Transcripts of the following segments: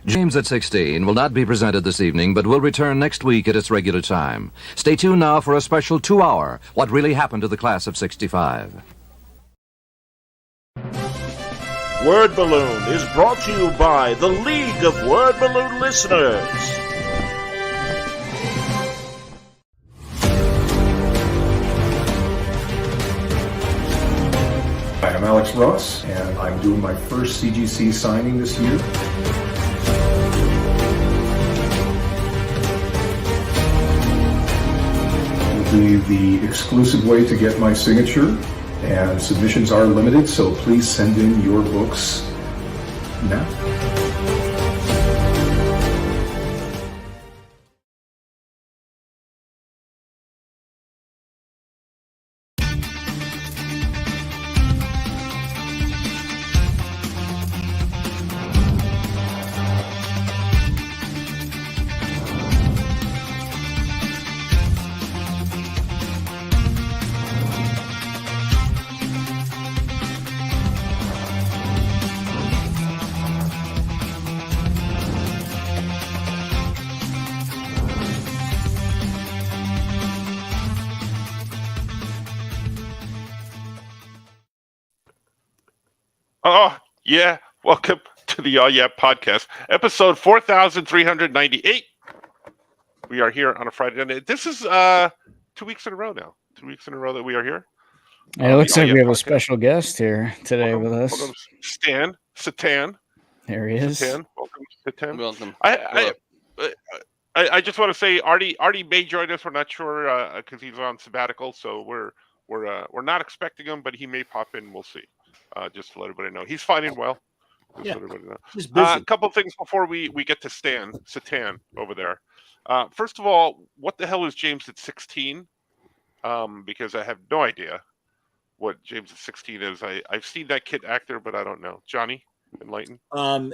James at 16 will not be presented this evening, but will return next week at its regular time. Stay tuned now for a special 2-hour What Really Happened to the Class of 65. Word Balloon is brought to you by the League of Word Balloon Listeners. Hi, I'm Alex Ross, and I'm doing my first CGC signing this year. It will be the exclusive way to get my signature, and submissions are limited, so please send in your books now. Oh, yeah. Welcome to the Oh Yeah podcast, episode 4398. We are here on a Friday night. This is 2 weeks in a row now. 2 weeks in a row that we are here. It looks like we have podcast. a special guest here today with us. Welcome, Stan Satan. There he is. Satan. Welcome, Satan. Welcome. I just want to say Artie may join us. We're not sure because he's on sabbatical, so we're not expecting him, but he may pop in. We'll see. Just to let everybody know, he's fine and well. Just let everybody know. He's busy. A couple things before we get to Satan over there. First of all, what the hell is James at 16? Because I have no idea what James at 16 is. I've seen that kid actor, but I don't know. Johnny, enlighten.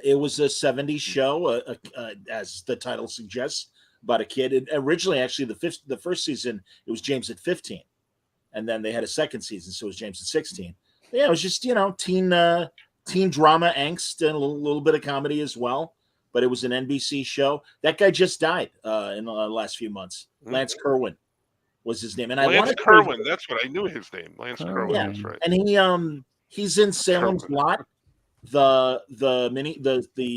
It was a 70s show, as the title suggests, about a kid. Originally, actually, the first season, it was James at 15. And then they had a second season, so it was James at 16. Yeah, it was just, teen drama angst and a little bit of comedy as well. But it was an NBC show. That guy just died in the last few months. Lance Kerwin was his name. And Lance Kerwin, that's what I knew his name. Lance Kerwin, yeah. That's right. And he's in Salem's Lot, the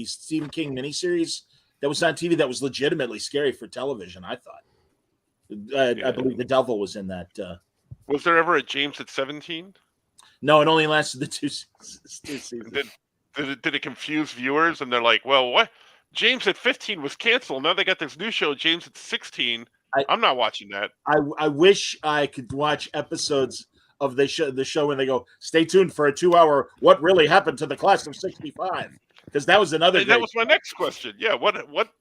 Stephen King miniseries that was on TV that was legitimately scary for television, I thought. I believe the devil was in that. Was there ever a James at 17? No, it only lasted the two seasons. Did it confuse viewers? And they're like, well, what? James at 15 was canceled. Now they got this new show, James at 16. I'm not watching that. I wish I could watch episodes of the show when they go, stay tuned for a 2-hour What Really Happened to the Class of 65. Because that was another That was my next question. Yeah, what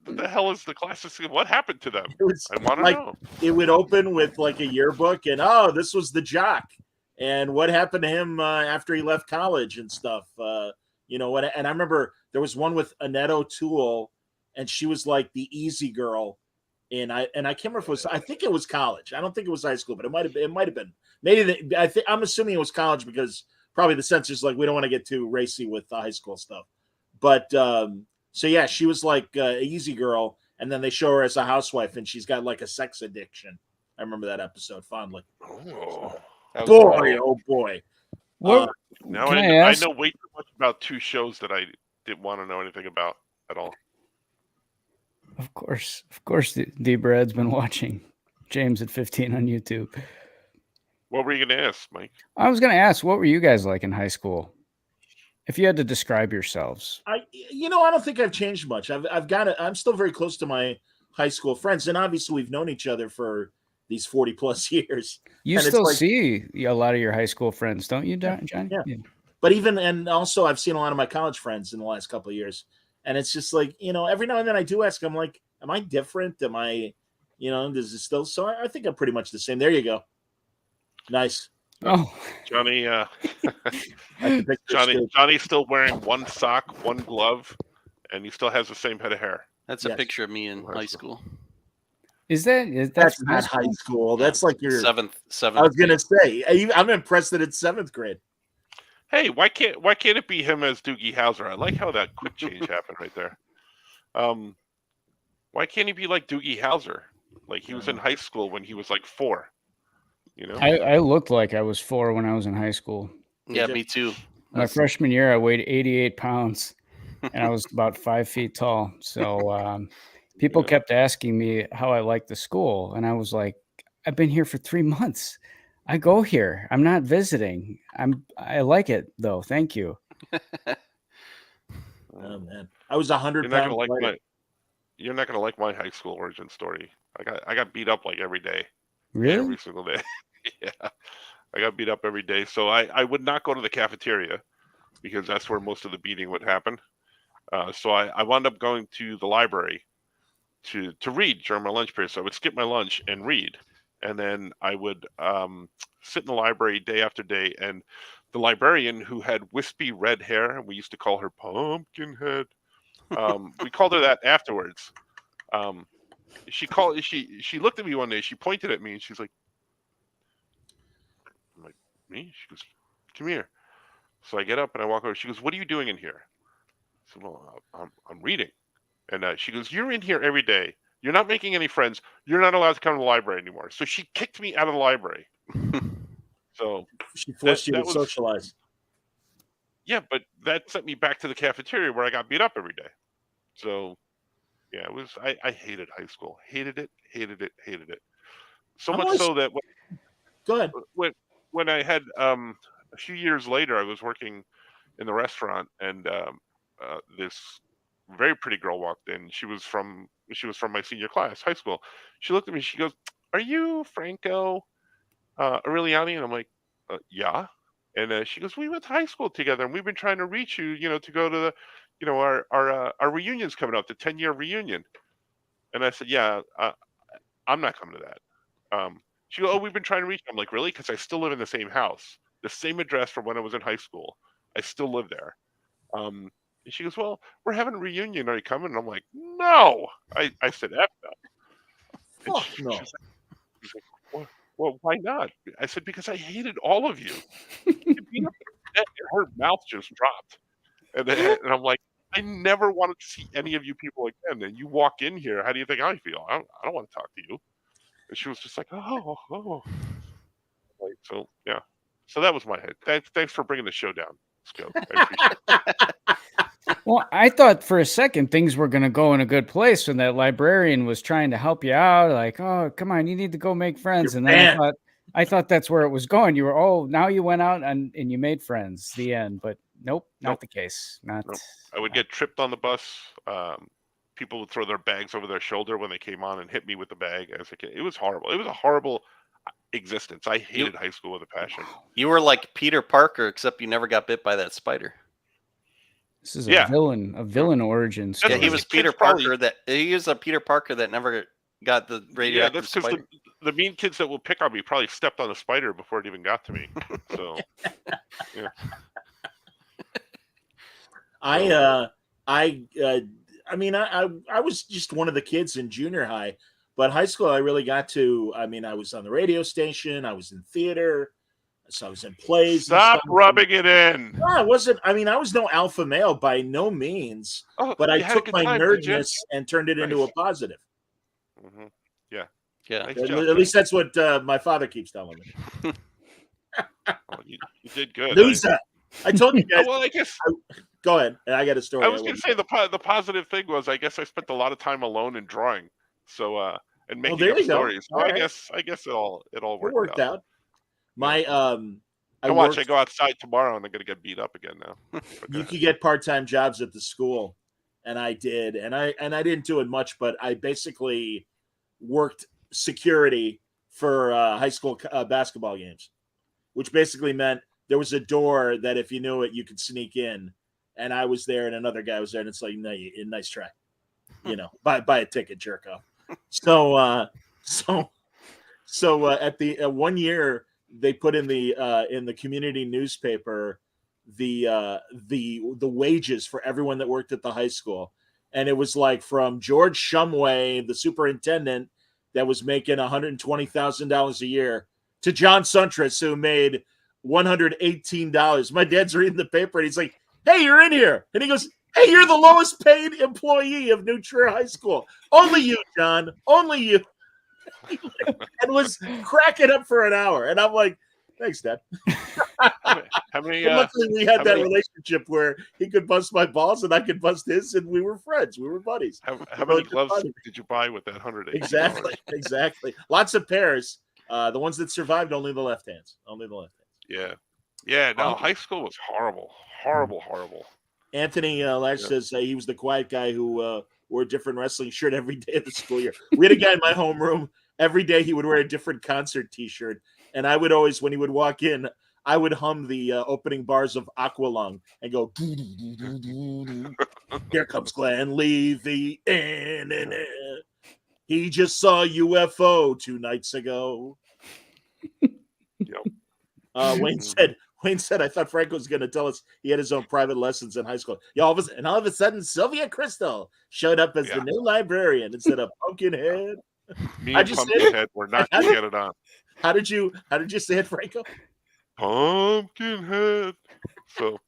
the hell is the Class of 65? What happened to them? I want to know. It would open with like a yearbook and, this was the jock. And what happened to him after he left college and stuff. And I remember there was one with Annette O'Toole, and she was like the easy girl. And I can't remember if it was, I think it was college. I don't think it was high school, but it might have been. Maybe I'm assuming it was college because probably the censor's like, we don't want to get too racy with the high school stuff. But so yeah, she was like an easy girl, and then they show her as a housewife, and she's got like a sex addiction. I remember that episode fondly. Oh boy. Now I know way too much about two shows that I didn't want to know anything about at all. Of course, D-Brad's been watching James at 15 on YouTube. What were you going to ask, Mike? I was going to ask, what were you guys like in high school? If you had to describe yourselves. I don't think I've changed much. I'm still very close to my high school friends, and obviously we've known each other for these 40 plus years. You still see a lot of your high school friends, don't you, John? Yeah. But and also I've seen a lot of my college friends in the last couple of years. And it's just like, every now and then I do ask, I'm like, am I different? Am I, does it still? So I think I'm pretty much the same. There you go. Nice. Oh, Johnny, Johnny's still wearing one sock, one glove, and he still has the same head of hair. That's a picture of me in high school. That's not high school? That's like your seventh. I was gonna say, I'm impressed that it's 7th grade. Hey, why can't it be him as Doogie Howser? I like how that quick change happened right there. Why can't he be like Doogie Howser? Like he was in high school when he was like 4. You know, I looked like I was 4 when I was in high school. Yeah, me too. My freshman year, I weighed 88 pounds, and I was about 5 feet tall. So people kept asking me how I liked the school, and I was like, I've been here for 3 months. I go here. I'm not visiting. I like it though. Thank you. Oh man, I was 100 you're not pounds gonna like lighter. you're not gonna like my high school origin story. I got beat up like every day, Really? every single day. Yeah, I got beat up every day. So I would not go to the cafeteria because that's where most of the beating would happen. So I wound up going to the library to read during my lunch period. So I would skip my lunch and read, and then I would sit in the library day after day. And the librarian, who had wispy red hair, we used to call her Pumpkinhead. We called her that afterwards. She looked at me one day. She pointed at me and she's like, I'm like, me? She goes, come here. So I get up and I walk over. She goes, what are you doing in here? I said, well, I'm reading. And she goes, you're in here every day. You're not making any friends. You're not allowed to come to the library anymore. So she kicked me out of the library. So She forced you to was, socialize. Yeah, but that sent me back to the cafeteria where I got beat up every day. So yeah, it was. I hated high school. Hated it. So much so that Go ahead. when I had a few years later, I was working in the restaurant, and this very pretty girl walked in. She was from my senior class, high school. She looked at me. She goes, "Are you Franco Aureliani?" And I'm like, "Yeah." And she goes, "We went to high school together, and we've been trying to reach you, to go to the, our reunion's coming up, the 10-year reunion." And I said, "Yeah, I'm not coming to that." She goes, "Oh, we've been trying to reach you." I'm like, "Really?" Because I still live in the same house, the same address from when I was in high school. I still live there. And she goes, "Well, we're having a reunion. Are you coming?" And I'm like, "No." I said, "F no." Fuck no. She's like, well, why not? I said, because I hated all of you. Her mouth just dropped. And I'm like, I never wanted to see any of you people again. And you walk in here, how do you think I feel? I don't want to talk to you. And she was just like, oh. Like, so, yeah. So that was my head. Thanks for bringing the show down, Scope. I appreciate it. Well, I thought for a second things were going to go in a good place when that librarian was trying to help you out. Like, oh, come on, you need to go make friends. And then I thought that's where it was going. You were, now you went out and you made friends. The end. But nope, not the case. Nope. I would get tripped on the bus. People would throw their bags over their shoulder when they came on and hit me with the bag as a kid. It was horrible. It was a horrible existence. I hated high school with a passion. You were like Peter Parker, except you never got bit by that spider. This is a villain origin story. Yeah, he was Peter Parker. He was a Peter Parker that never got the radioactive spider. Yeah, that's because the mean kids that will pick on me probably stepped on the spider before it even got to me. So, yeah. I mean, I was just one of the kids in junior high, but high school I really got to. I mean, I was on the radio station. I was in theater. So I was in plays. Stop rubbing it in. No, I wasn't. I mean, I was no alpha male by no means. But I took my nerdness and turned it into a positive. Mm-hmm. Yeah. Nice at least that's what my father keeps telling me. You did good. Loser. I told you guys. Well, I guess. Go ahead. I got a story. I was going to say the positive thing was I guess I spent a lot of time alone and drawing. So and making up stories. So I guess it all worked out. My I go outside tomorrow and I'm gonna get beat up again now. You could get part-time jobs at the school, and I did, and I didn't do it much, but I basically worked security for high school basketball games, which basically meant there was a door that if you knew it, you could sneak in, and I was there and another guy was there, and it's like, no, nice try, buy a ticket, jerk off. So at the 1 year. They put in the community newspaper the wages for everyone that worked at the high school, and it was like from George Shumway, the superintendent, that was making $120,000 a year, to John Suntress, who made $118. My dad's reading the paper and he's like, "Hey, you're in here," and he goes, Hey, you're the lowest paid employee of New Trier High School. Only you, John. Only you. And was cracking up for an hour. And I'm like, thanks, Dad. How many? And luckily, we had how that many- relationship where he could bust my balls and I could bust his, and we were friends. We were buddies. How many gloves did you buy with that $180? Exactly. Lots of pairs. The ones that survived, only the left hands. Only the left hands. Yeah. No, high school was horrible. Anthony Lash says he was the quiet guy who wore a different wrestling shirt every day of the school year. We had a guy in my homeroom. Every day he would wear a different concert T-shirt, and I would always, when he would walk in, I would hum the opening bars of Aqualung and go, "Here comes Glenn Levy, he just saw UFO 2 nights ago." Yep. Wayne said, I thought Franco was going to tell us he had his own private lessons in high school. Yeah, all of a sudden, Sylvia Crystal showed up as the new librarian instead of Pumpkinhead. Me and Pumpkinhead were not going to get it on. How did you say it, Franco? Pumpkinhead. So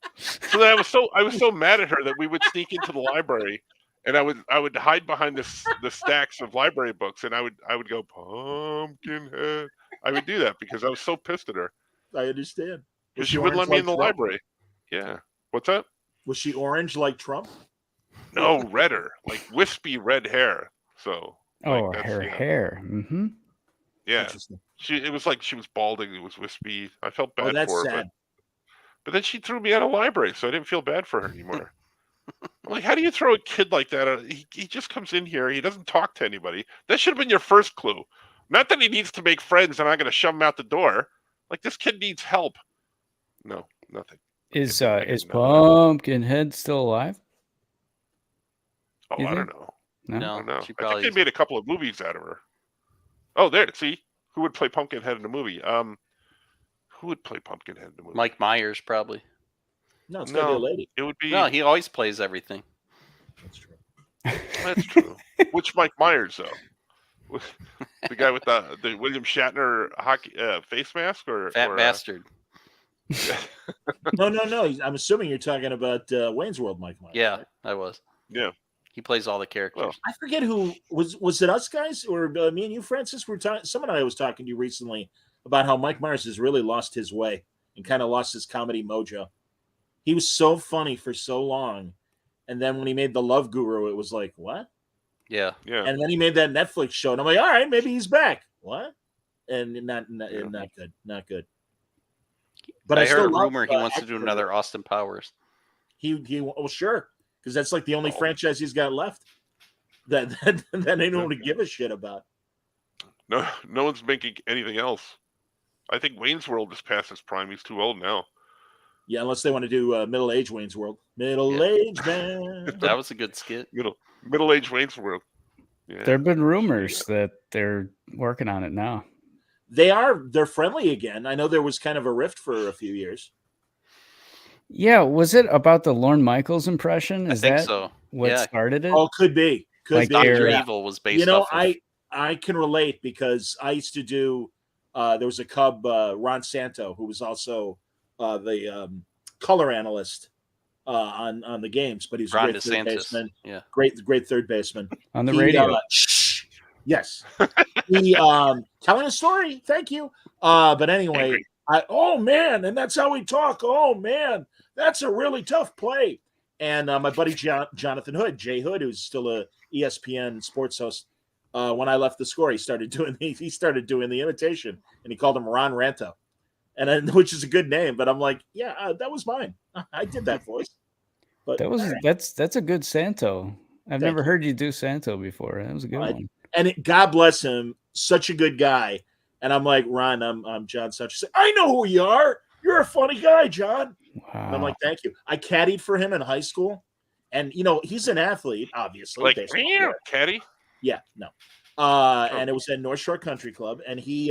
I was so mad at her that we would sneak into the library, and I would hide behind the stacks of library books, and I would go Pumpkinhead. I would do that because I was so pissed at her. I understand. Because she wouldn't let me in the library. Yeah. What's that? Was she orange like Trump? No, redder, like wispy red hair. So. Her hair. Mm-hmm. Yeah. It was like she was balding. It was wispy. I felt bad for her. Sad. But then she threw me out of library, so I didn't feel bad for her anymore. I'm like, how do you throw a kid like that out? He just comes in here. He doesn't talk to anybody. That should have been your first clue. Not that he needs to make friends and I'm going to shove him out the door. Like, this kid needs help. No, nothing. Is Pumpkinhead still alive? Oh, I don't know. No, I don't know. She I think they made a couple of movies out of her. Oh, there. See? Who would play Pumpkinhead in a movie? Who would play Pumpkinhead in a movie? Mike Myers, probably. No, it's going to be a lady. It would be... No, he always plays everything. That's true. That's true. Which Mike Myers, though? The guy with the William Shatner hockey face mask? Fat bastard. No. I'm assuming you're talking about Wayne's World, Mike Myers. Yeah, right? I was. Yeah. He plays all the characters. Well, I forget who was it us guys or me and you, Francis? Someone I was talking to you recently about how Mike Myers has really lost his way and kind of lost his comedy mojo. He was so funny for so long, and then when he made The Love Guru, it was like, what? Yeah. And then he made that Netflix show, and I'm like, all right, maybe he's back. What? And not good. But I still heard a love, rumor he wants to do another Austin Powers. Well, sure, because that's like the only franchise he's got left that they don't give a shit about. No one's making anything else. I think Wayne's World is past his prime. He's too old now. Yeah, unless they want to do middle-aged Wayne's World. Middle-aged man. That was a good skit. Middle-aged Wayne's World. Yeah. There have been rumors that they're working on it now. They're friendly again. I know there was kind of a rift for a few years. Yeah, was it about the Lorne Michaels impression? Is I think that so. what started it? Oh, could be. Like Dr. Evil was based off of. I can relate because I used to do there was a Cub, Ron Santo, who was also the color analyst on the games, but he's a great third baseman. Yeah. Great third baseman. On the radio. Yes. He telling a story. Thank you. But anyway, and that's how we talk. Oh man, that's a really tough play. And my buddy Jonathan Hood, Jay Hood, who's still a ESPN sports host, when I left the score, he started doing the imitation, and he called him Ron Ranto, and which is a good name. But I'm like, yeah, that was mine. I did that voice. But that's a good Santo. I've never heard you do Santo before. That was a good one. And God bless him, such a good guy. And I'm like, Ron, I'm John Such. I know who you are. You're a funny guy, John. Wow. And I'm like, thank you. I caddied for him in high school, and he's an athlete, obviously. Like caddy? Yeah, no. And it was at North Shore Country Club, and he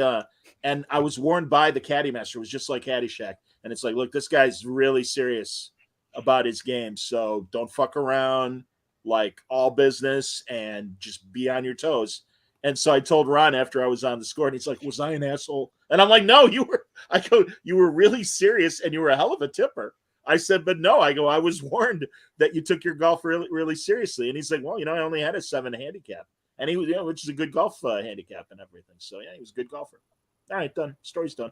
and I was warned by the caddy master. It was just like Caddyshack, and it's like, look, this guy's really serious about his game, so don't fuck around. Like, all business, and just be on your toes. And so I told Ron after I was on the score, and he's like, was I an asshole? And I'm like, no, you were. I go, you were really serious, and you were a hell of a tipper. I said, but no, I go, I was warned that you took your golf really, really seriously. And he's like, well, I only had a 7 handicap. And he was, which is a good golf handicap and everything. So, yeah, he was a good golfer. All right, done. Story's done.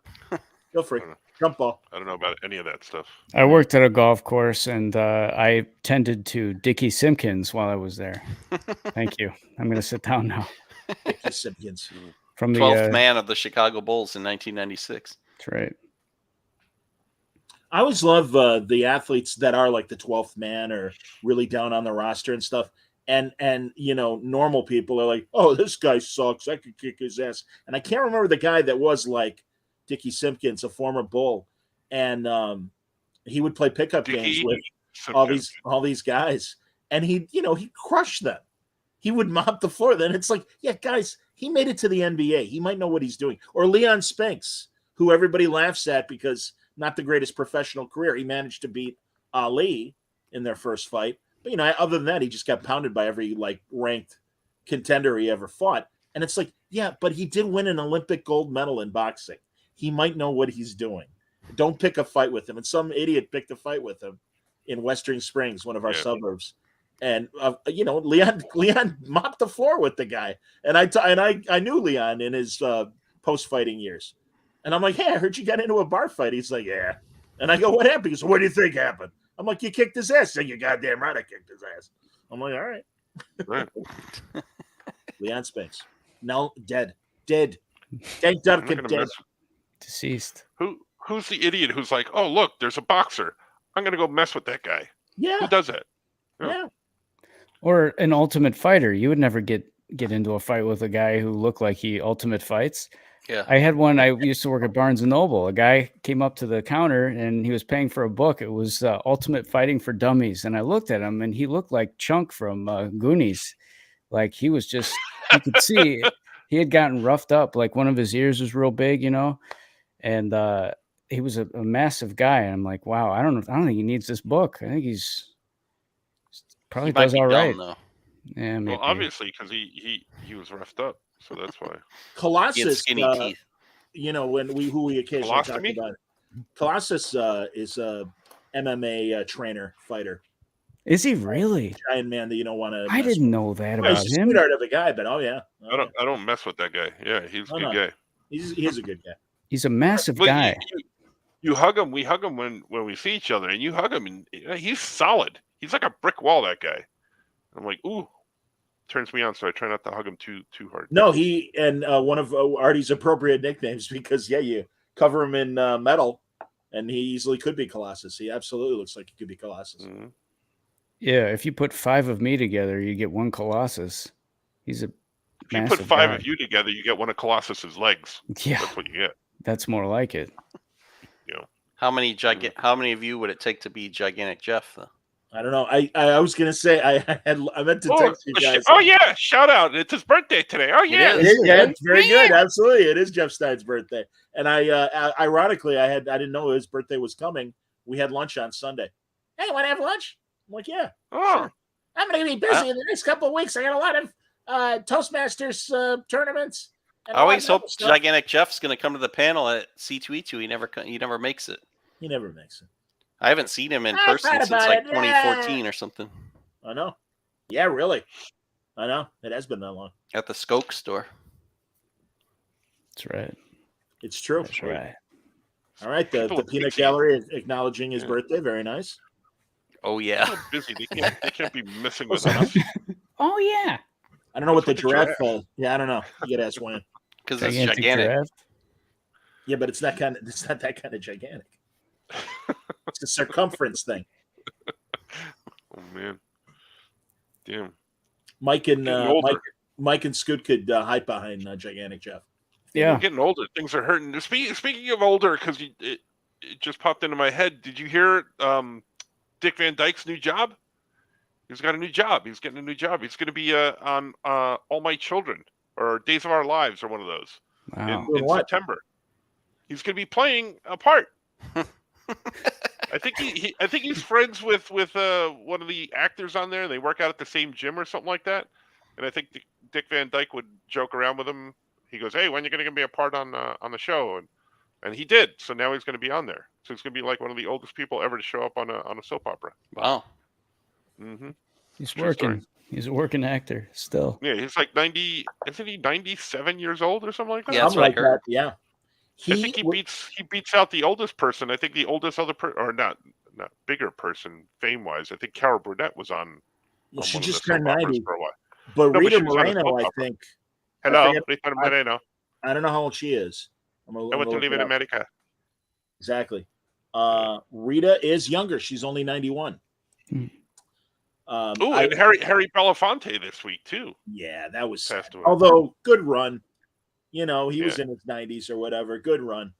Feel free. Jump ball. I don't know about any of that stuff. I worked at a golf course, and I tended to Dickie Simpkins while I was there. Thank you. I'm going to sit down now. Dickie Simpkins. From the 12th man of the Chicago Bulls in 1996. That's right. I always love the athletes that are like the 12th man or really down on the roster and stuff. And normal people are like, oh, this guy sucks. I could kick his ass. And I can't remember the guy that was like Dickie Simpkins, a former Bull. And he would play pickup games with all these guys. And he crushed them. He would mop the floor. Then it's like, yeah, guys, he made it to the NBA. He might know what he's doing. Or Leon Spinks, who everybody laughs at because not the greatest professional career. He managed to beat Ali in their first fight. But, other than that, he just got pounded by every, ranked contender he ever fought. And it's like, yeah, but he did win an Olympic gold medal in boxing. He might know what he's doing. Don't pick a fight with him. And some idiot picked a fight with him in Western Springs, one of our suburbs. And, Leon mopped the floor with the guy. And I knew Leon in his post-fighting years. And I'm like, hey, I heard you got into a bar fight. He's like, yeah. And I go, what happened? He goes, what do you think happened? I'm like, you kicked his ass. You goddamn right I kicked his ass. I'm like, all right. Right. Leon Spinks. No, dead. Dead. Duncan, dead. Deceased. Who's the idiot who's like, oh, look, there's a boxer. I'm going to go mess with that guy. Yeah. Who does that? Yeah. Or an ultimate fighter. You would never get into a fight with a guy who looked like he ultimate fights. Yeah. I had one. I used to work at Barnes & Noble. A guy came up to the counter and he was paying for a book. It was Ultimate Fighting for Dummies. And I looked at him and he looked like Chunk from Goonies. Like he was just, you could see he had gotten roughed up. Like one of his ears was real big, and he was a massive guy. And I'm like, wow, I don't think he needs this book. I think he's probably does all right. Though. Yeah, maybe. Well, obviously, because he was roughed up. So that's why. Colossus, skinny teeth. Who we occasionally Colostomy? talk about. Colossus is a MMA trainer fighter. Is he really? Giant man that you don't want to. I didn't know that about He's a him. sweetheart of a guy, but I don't mess with that guy. Yeah, he's a good guy. He is a good guy. He's a massive guy. You hug him. We hug him when we see each other, and you hug him, and he's solid. He's like a brick wall. That guy. I'm like, ooh. Turns me on, so I try not to hug him too hard. No, he and one of Artie's appropriate nicknames because you cover him in metal, and he easily could be Colossus. He absolutely looks like he could be Colossus. Mm-hmm. Yeah, if you put 5 of me together, you get one Colossus. He's a If you put 5 of you together, you get one of Colossus's legs. Yeah, that's what you get. That's more like it. How many of you would it take to be Gigantic Jeff though? I don't know. I was gonna say I meant to text you guys. Oh yeah, shout out! It's his birthday today. Oh yeah, it's very good. Absolutely, it is Jeff Stein's birthday. And ironically, I didn't know his birthday was coming. We had lunch on Sunday. Hey, want to have lunch? I'm like, yeah. Oh, sure. I'm gonna be busy in the next couple of weeks. I got a lot of Toastmasters tournaments. I always hope Gigantic Jeff's gonna come to the panel at C2E2. He never makes it. He never makes it. I haven't seen him in person since like 2014 or something. I know. Yeah, really. I know. It has been that long. At the Skoke store. That's right. It's true. That's right. All right. The Peanut Gallery is acknowledging his birthday. Very nice. Oh, yeah. so busy. They can't be missing with us. Oh, yeah. I don't know what the giraffe. I don't know. You got to ask Wayne. Because it's gigantic. Giraffe? Yeah, but it's not that kind of gigantic. It's a circumference thing. Oh man, damn. Mike and Scoot could hide behind Gigantic Jeff. Yeah, we're getting older. Things are hurting. Speaking of older, because it just popped into my head. Did you hear Dick Van Dyke's new job? He's got a new job. He's getting a new job. He's going to be on All My Children or Days of Our Lives or one of those in September. He's going to be playing a part. I think he's friends with one of the actors on there. They work out at the same gym or something like that. And I think Dick Van Dyke would joke around with him. He goes, "Hey, when are you going to give me a part on the show?" And and he did. So now he's going to be on there. So he's going to be like one of the oldest people ever to show up on a soap opera. Wow. Mm-hmm. He's True working. story. He's a working actor still. Yeah, he's like 90. Isn't he 97 years old or something like that? Yeah, that's what I heard. Yeah. I think he beats out the oldest person. I think the oldest other person, or not bigger person, fame wise. I think Carol Burnett was on. Well, she one of just the soap turned operas 90. for a while. But No, but Rita she was on a Moreno, soap I opera. think. Hello, I forget- Rita Moreno. I don't know how old she is. I went to live in America. Exactly. Rita is younger. She's only 91. Hmm. And Harry Belafonte this week too. Yeah, that was sad. Passed away. Although good run. He was Yeah. in his 90s or whatever. Good run.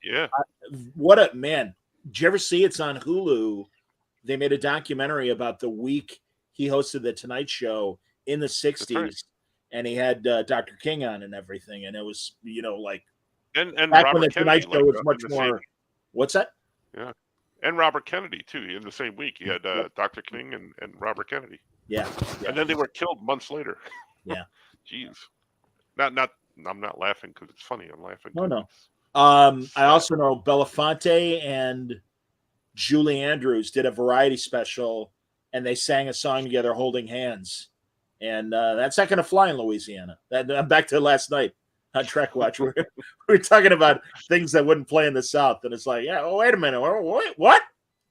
Yeah. What a man. Did you ever see it's on Hulu? They made a documentary about the week he hosted the Tonight Show in the 60s. right. And he had Dr. King on and everything. And it was, like And back Robert when the Kennedy, Tonight Show was in much the more. same, What's that? and Robert Kennedy too. In the same week, he had Dr. King and Robert Kennedy. Yeah. And then they were killed months later. Yeah. Jeez. Not. I'm not laughing because it's funny. I'm laughing. No. I also know Belafonte and Julie Andrews did a variety special, and they sang a song together, holding hands. And that's not going to fly in Louisiana. I'm back to last night on Trek Watch. We were talking about things that wouldn't play in the South, and it's like, wait a minute, what?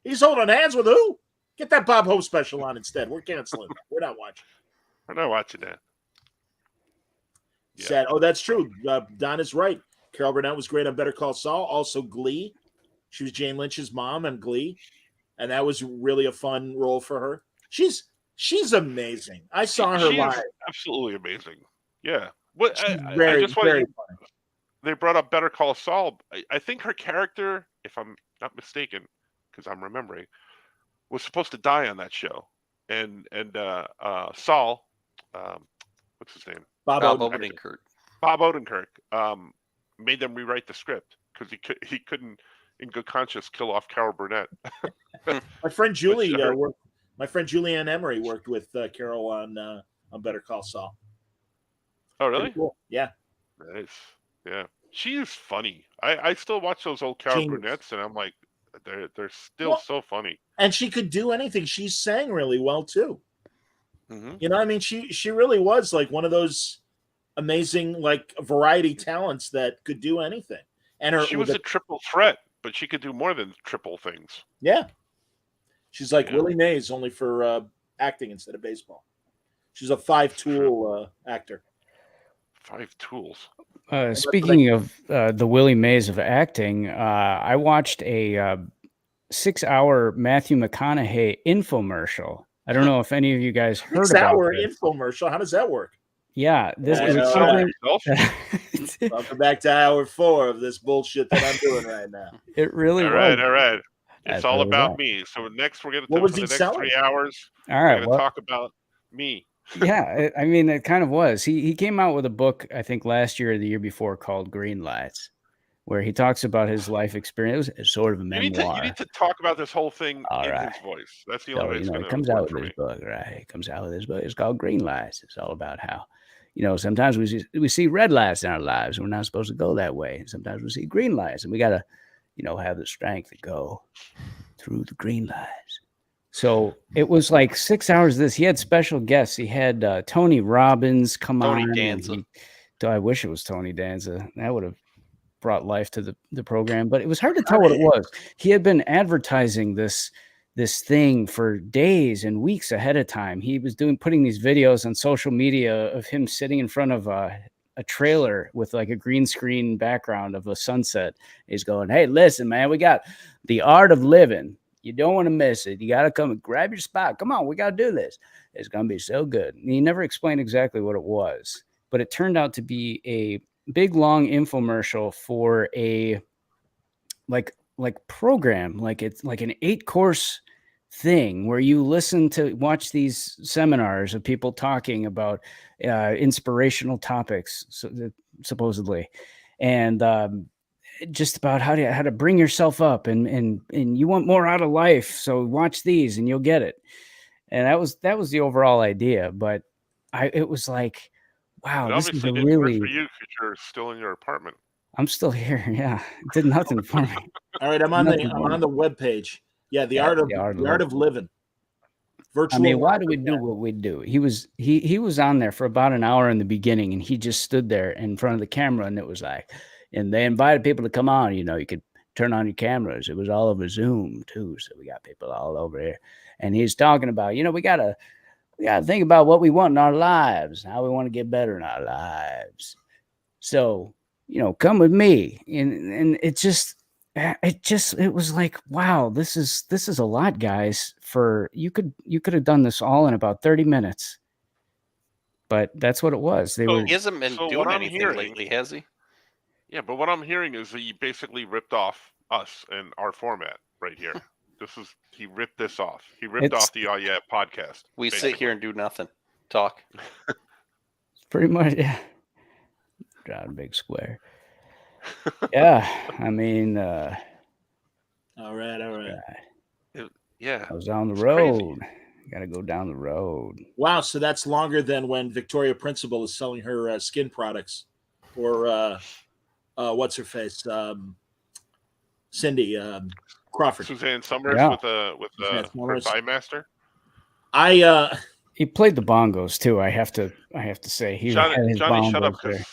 He's holding hands with who? Get that Bob Hope special on instead. We're canceling. We're not watching. We're not watching that. Yeah. Sad. Oh, that's true. Don is right. Carol Burnett was great on Better Call Saul. Also Glee. She was Jane Lynch's mom on Glee, and that was really a fun role for her. She's amazing. I saw her live. Is absolutely amazing. Yeah. What She's I very, just want very to, funny. they brought up Better Call Saul. I think her character, if I'm not mistaken, because I'm remembering, was supposed to die on that show, and Saul, what's his name? Bob Odenkirk. Odenkirk made them rewrite the script because he couldn't, in good conscience, kill off Carol Burnett. My friend Julie My friend Julianne Emery worked with Carol on Better Call Saul. Oh, really? Pretty cool. Yeah. Nice. Yeah. She is funny. I still watch those old Carol Genius. Burnett's, and I'm like, they're still so funny. And she could do anything. She sang really well too. Mm-hmm. I mean, she really was like one of those amazing like variety talents that could do anything. And she was a triple threat, but she could do more than triple things. Yeah. She's like Willie Mays, only for acting instead of baseball. She's a 5-tool actor. 5 tools. Speaking of the Willie Mays of acting, I watched a 6-hour Matthew McConaughey infomercial. I don't know if any of you guys heard about 6-hour this. infomercial. How does that work? Yeah, this is Welcome back to hour 4 of this bullshit that I'm doing right now. It really all was. right. That's It's all really about right. me. So next we're going to What was for the he next selling? 3 hours. All right, we're going to talk about me. Yeah, I mean, it kind of was. He came out with a book, I think, last year or the year before called Green Lights, where he talks about his life experience. It was sort of a memoir. You need to talk about this whole thing All in right. his voice. That's the only way it's going to He comes out with this book, right? He comes out with this book. It's called Green Lights. It's all about how, sometimes we see red lights in our lives. We're not supposed to go that way. And sometimes we see green lights, and we got to, have the strength to go through the green lights. So it was like 6 hours of this. He had special guests. He had Tony Robbins come on. Tony Danza. I wish it was Tony Danza. That would have brought life to the program. But it was hard to tell what it was. He had been advertising this thing for days and weeks ahead of time. He was putting these videos on social media of him sitting in front of a trailer with like a green screen background of a sunset. He's going, "Hey, listen, man, we got The Art of Living. You don't want to miss it. You got to come and grab your spot. Come on, we got to do this. It's going to be so good." And he never explained exactly what it was, but it turned out to be a big, long infomercial for a like program. Like it's like an 8-course thing where you watch these seminars of people talking about inspirational topics, supposedly. And, just about how to bring yourself up and you want more out of life. So watch these and you'll get it. And that was the overall idea. But it was like, wow, this is a didn't really work for you because you're still in your apartment. I'm still here. Yeah, it did nothing for me. All right, I'm on the webpage. Yeah, the art of living. Virtual. I mean, why do we do what we do? He was on there for about an hour in the beginning, and he just stood there in front of the camera, and it was like, and they invited people to come on. You know, you could turn on your cameras. It was all over Zoom too, so we got people all over here, and he's talking about, you know, we gotta think about what we want in our lives, how we want to get better in our lives. So, you know, come with me, and it was like, wow, this is a lot, guys. For you could have done this all in about 30 minutes, but that's what it was. He hasn't been doing anything lately, has he? Yeah, but what I'm hearing is he basically ripped off us and our format right here. He ripped this off. He ripped off the Yeah podcast. We basically sit here and do nothing, talk. Pretty much, yeah. Drawing a big square. Yeah, I mean, all right. Yeah, I was on the road. Got to go down the road. Wow, so that's longer than when Victoria Principal is selling her skin products, or what's her face, Cindy Crawford, Suzanne Summers with her Thigh Master. He played the bongos too. I have to say he had his Johnny, shut up. There.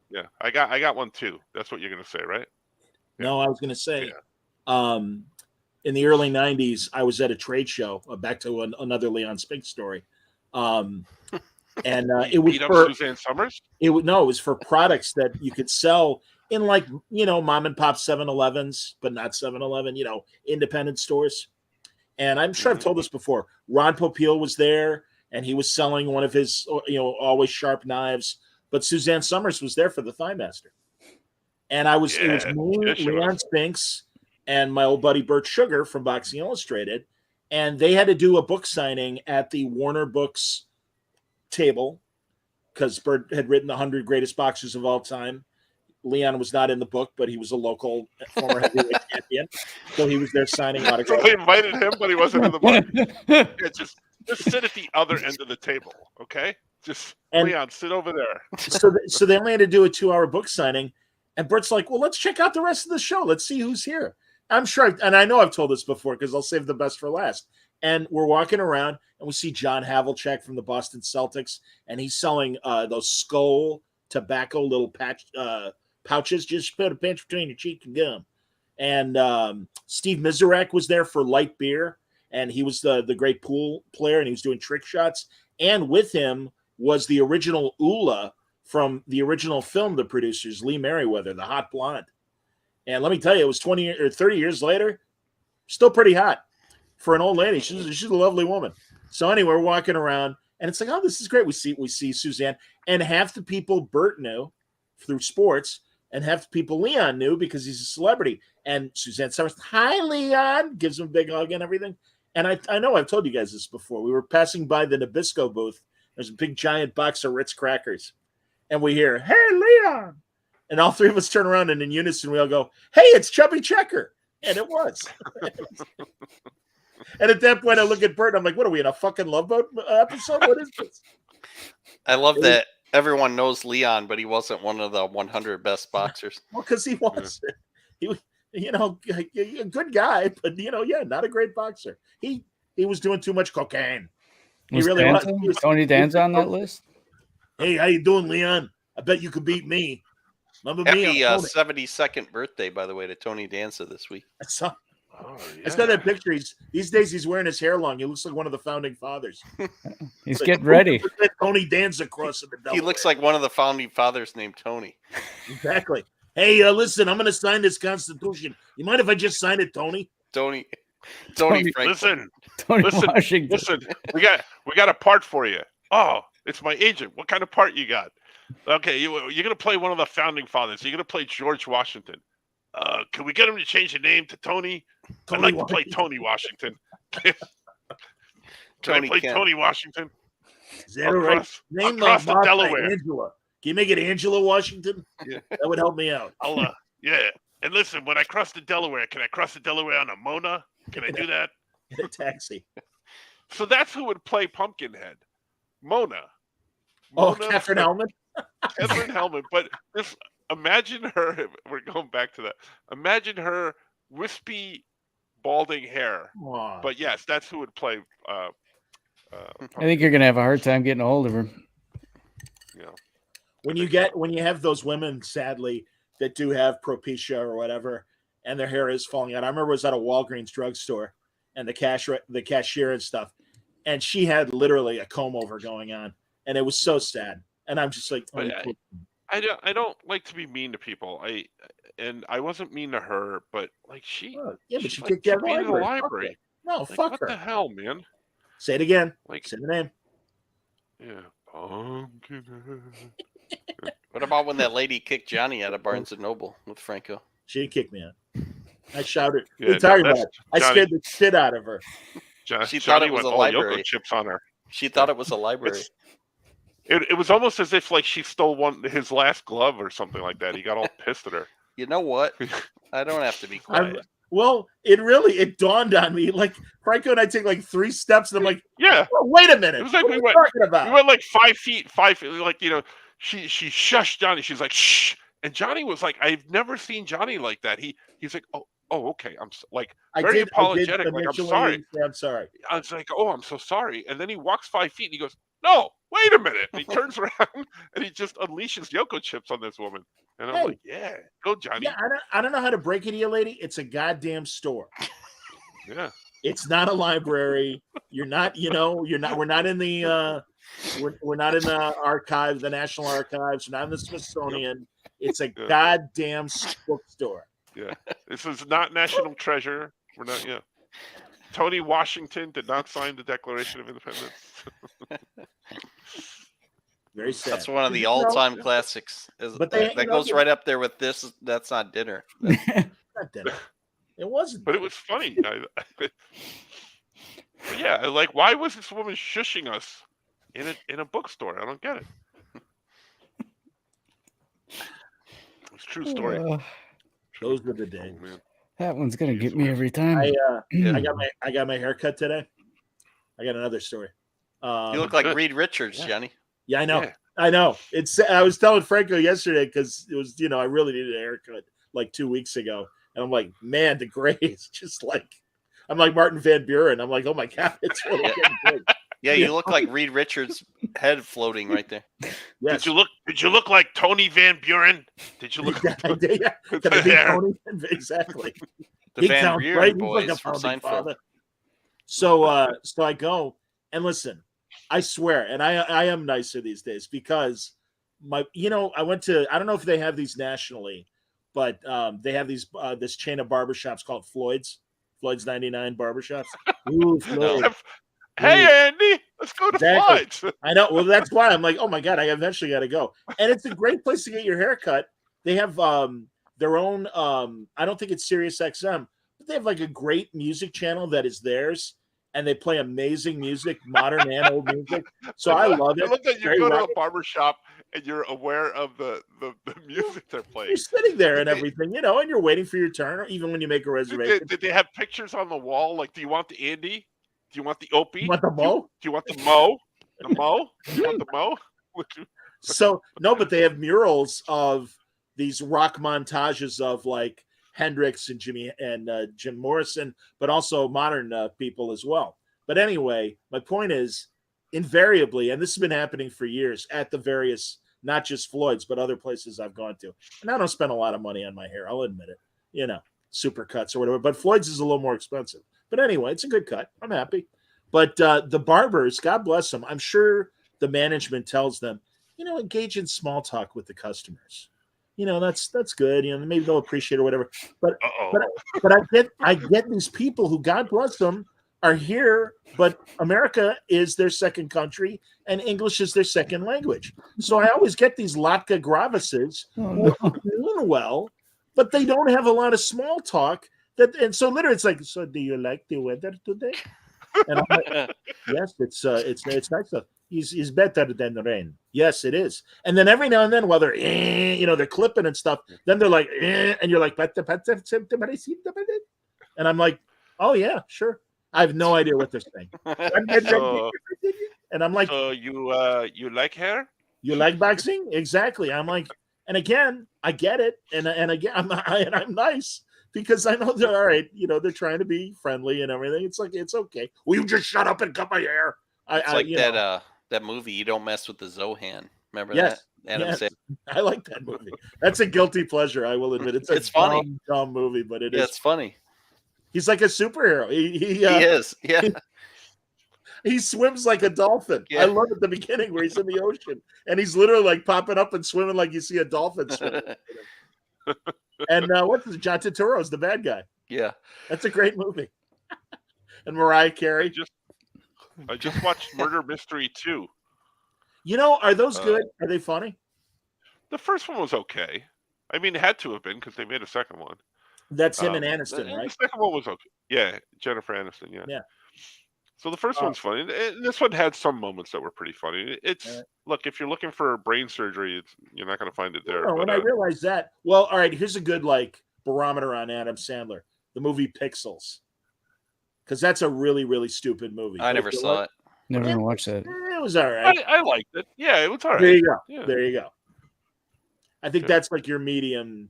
Yeah, I got one too. That's what you're gonna say, right? Yeah. No, I was gonna say, in the early '90s, I was at a trade show. Back to another Leon Spinks story, and it was for Suzanne Summers. It was for products that you could sell in, like, you know, mom and pop 7-Elevens, but not 7-Eleven, you know, independent stores. And I'm sure I've told this before. Ron Popeil was there, and he was selling one of his, you know, always sharp knives. But Suzanne Summers was there for the Thigh Master. And it was me, Leon Spinks, and my old buddy Bert Sugar from Boxing Illustrated. And they had to do a book signing at the Warner Books table because Bert had written the 100 greatest boxers of all time. Leon was not in the book, but he was a local former heavyweight champion. So he was there signing autographs. So they invited him, but he wasn't in the book. Yeah, just sit at the other end of the table, okay? Leon, sit over there. So they only had to do a 2-hour book signing, and Bert's like, well, let's check out the rest of the show. Let's see who's here. I'm sure, and I know I've told this before because I'll save the best for last. And we're walking around, and we see John Havlicek from the Boston Celtics, and he's selling those Skull tobacco little pouches. Just put a pinch between your cheek and gum. And Steve Mizurek was there for light beer, and he was the great pool player, and he was doing trick shots. And with him was the original Ula from the original film, the producers, Lee Merriweather, the hot blonde. And let me tell you, it was 20 or 30 years later, still pretty hot for an old lady. She's a lovely woman. So anyway, we're walking around, and it's like, oh, this is great. We see Suzanne, and half the people Bert knew through sports, and half the people Leon knew because he's a celebrity. And Suzanne Summers, hi, Leon, gives him a big hug and everything. And I know I've told you guys this before. We were passing by the Nabisco booth. There's a big giant box of Ritz crackers. And we hear, hey, Leon. And all three of us turn around, and in unison, we all go, hey, it's Chubby Checker. And it was. And at that point, I look at Bert, and I'm like, what are we, in a fucking Love Boat episode? What is this? I love that everyone knows Leon, but he wasn't one of the 100 best boxers. Well, because he wasn't. He was, you know, a good guy, but, you know, not a great boxer. He was doing too much cocaine. He really was. Was Tony Danza on that list? Hey, how you doing, Leon? I bet you could beat me. Remember me? Happy 72nd birthday, by the way, to Tony Danza this week. I saw that picture. These days he's wearing his hair long. He looks like one of the founding fathers. He's getting ready. Tony Danza crossing the Delaware. He looks like one of the founding fathers named Tony. Exactly. Hey, listen, I'm going to sign this Constitution. You mind if I just sign it, Tony? Tony Franklin. Listen, Washington. Listen. We got a part for you. Oh, it's my agent. What kind of part you got? Okay, you're going to play one of the founding fathers. You're going to play George Washington. Can we get him to change the name to Tony? I'd like to play Tony Washington. Tony Washington. Is that right? Name across the Delaware. Angela. Can you make it Angela Washington? Yeah. That would help me out. Yeah. And listen, when I cross the Delaware, can I cross the Delaware on a Mona? Can I do that? In a taxi. So that's who would play Pumpkinhead. Mona. Catherine Hellman. Catherine Hellman. But imagine her. We're going back to that. Imagine her wispy, balding hair. Aw. But yes, that's who would play. I think you're gonna have a hard time getting a hold of her. You know, when you have those women, sadly, that do have propecia or whatever, and their hair is falling out. I remember I was at a Walgreens drugstore, and the cashier and stuff, and she had literally a comb over going on, and it was so sad. And I'm just like, oh, I don't like to be mean to people. I wasn't mean to her, but like she kicked you out of the library. No, like, fuck what her. What the hell, man? Say it again. Like, say the name. Yeah, pumpkin. What about when that lady kicked Johnny out of Barnes and Noble with Franco? She didn't kick me out. I shouted. Yeah, what are you talking about? I scared the shit out of her. She thought it was a library. Yoko chips on her. She thought it was a library. It was almost as if like she stole his last glove or something like that. He got all pissed at her. You know what? I don't have to be quiet. Well, it dawned on me. Like Franco and I take like 3 steps, and I'm like, yeah. Oh, wait a minute. It was like what are you talking about? We went like 5 feet. Like she shushed Johnny. She's like shh, and Johnny was like, I've never seen Johnny like that. He's like, oh okay, I'm like very apologetic. Like I'm sorry. I'm sorry. I was like, oh, I'm so sorry. And then he walks 5 feet and he goes, no, wait a minute. And he turns around and he just unleashes Yoko chips on this woman. And I'm like, yeah, go Johnny. Yeah, I don't know how to break it to you, lady. It's a goddamn store. Yeah. It's not a library. We're not in the we're not in the archives, the National Archives. We're not in the Smithsonian. It's a goddamn bookstore. Yeah. This is not National Treasure. We're not, Tony Washington did not sign the Declaration of Independence. Very sad. That's one of the all-time classics. But that goes right up there with this. That's not dinner. Not dinner. It wasn't. But it was funny. But yeah, like why was this woman shushing us in a bookstore? I don't get it. It's a true story. Those were the days. Oh, that one's gonna get me every time. I got my hair cut today. I got another story. You look like Reed Richards, Johnny. Yeah, I know. Yeah. I know. I was telling Franco yesterday because it was, I really needed a haircut like 2 weeks ago. And I'm like, man, the gray is just like, I'm like Martin Van Buren. I'm like, oh my God, it's really getting good. Yeah, you look like Reed Richards' head floating right there. Yes. Did you look like Tony Van Buren? Did you look like Tony? Exactly. The Van Buren boys like from Seinfeld. So I go and listen. I swear, and I am nicer these days because I went to, I don't know if they have these nationally, but they have these this chain of barbershops called Floyd's 99 barbershops. Ooh, Floyd. Hey, Andy, let's go to Floyd's. I know. Well, that's why I'm like, oh my God, I eventually got to go. And it's a great place to get your hair cut. They have their own, I don't think it's Sirius XM, but they have like a great music channel that is theirs. And they play amazing music, modern and old music. So I love it. I love that you go to a barbershop and you're aware of the music they're playing. You're sitting there and everything, and you're waiting for your turn, or even when you make a reservation. Did they have pictures on the wall? Like, do you want the Andy? Do you want the Opie? You want the Mo? Do you want the Mo? The Mo? Do you want the Mo? So, no, but they have murals of these rock montages of like Hendrix and Jim Morrison, but also modern people as well. But anyway, my point is, invariably, and this has been happening for years at the various, not just Floyd's, but other places I've gone to. And I don't spend a lot of money on my hair. I'll admit it, super cuts or whatever. But Floyd's is a little more expensive. But anyway, it's a good cut. I'm happy. But the barbers, God bless them. I'm sure the management tells them, engage in small talk with the customers. That's good. Maybe they'll appreciate it or whatever. But I get these people who, God bless them, are here, but America is their second country and English is their second language. So I always get these Latka Gravises who are doing well, but they don't have a lot of small talk. And so literally it's like, so do you like the weather today? And I'm like, yes, it's nice stuff. Is better than the rain. Yes, it is. And then every now and then, while they're they're clipping and stuff, then they're like, and you're like, and I'm like, oh yeah, sure. I have no idea what they're saying. And I'm like, so you like hair? You like boxing? Exactly. I'm like, And again, I get it, and again, I'm nice because I know they're all right. They're trying to be friendly and everything. It's like it's okay. Will you just shut up and cut my hair? It's like that movie. You don't mess with the Zohan. Remember Yes, that? Adam yes. said. I like that movie. That's a guilty pleasure. I will admit it's funny, dumb movie, but it is. It's funny. He's like a superhero. He is. Yeah. He swims like a dolphin. Yeah. I love at the beginning where he's in the ocean and he's literally like popping up and swimming like you see a dolphin swimming. And what's this? John Turturro is the bad guy. Yeah, that's a great movie. And Mariah Carey. I just watched Murder Mystery 2. Are those good? Are they funny? The first one was okay. I mean, it had to have been because they made a second one. That's him and Aniston, right? The second one was okay. Yeah, Jennifer Aniston. Yeah. Yeah. So the first one's funny. And this one had some moments that were pretty funny. Look, if you're looking for brain surgery, you're not going to find it there. No, and I realize that. Well, all right. Here's a good barometer on Adam Sandler: the movie Pixels, because that's a really, really stupid movie. I never saw it. Never watched that. It was all right. I liked it. Yeah, it was all right. There you go. Yeah. There you go. I think that's like your medium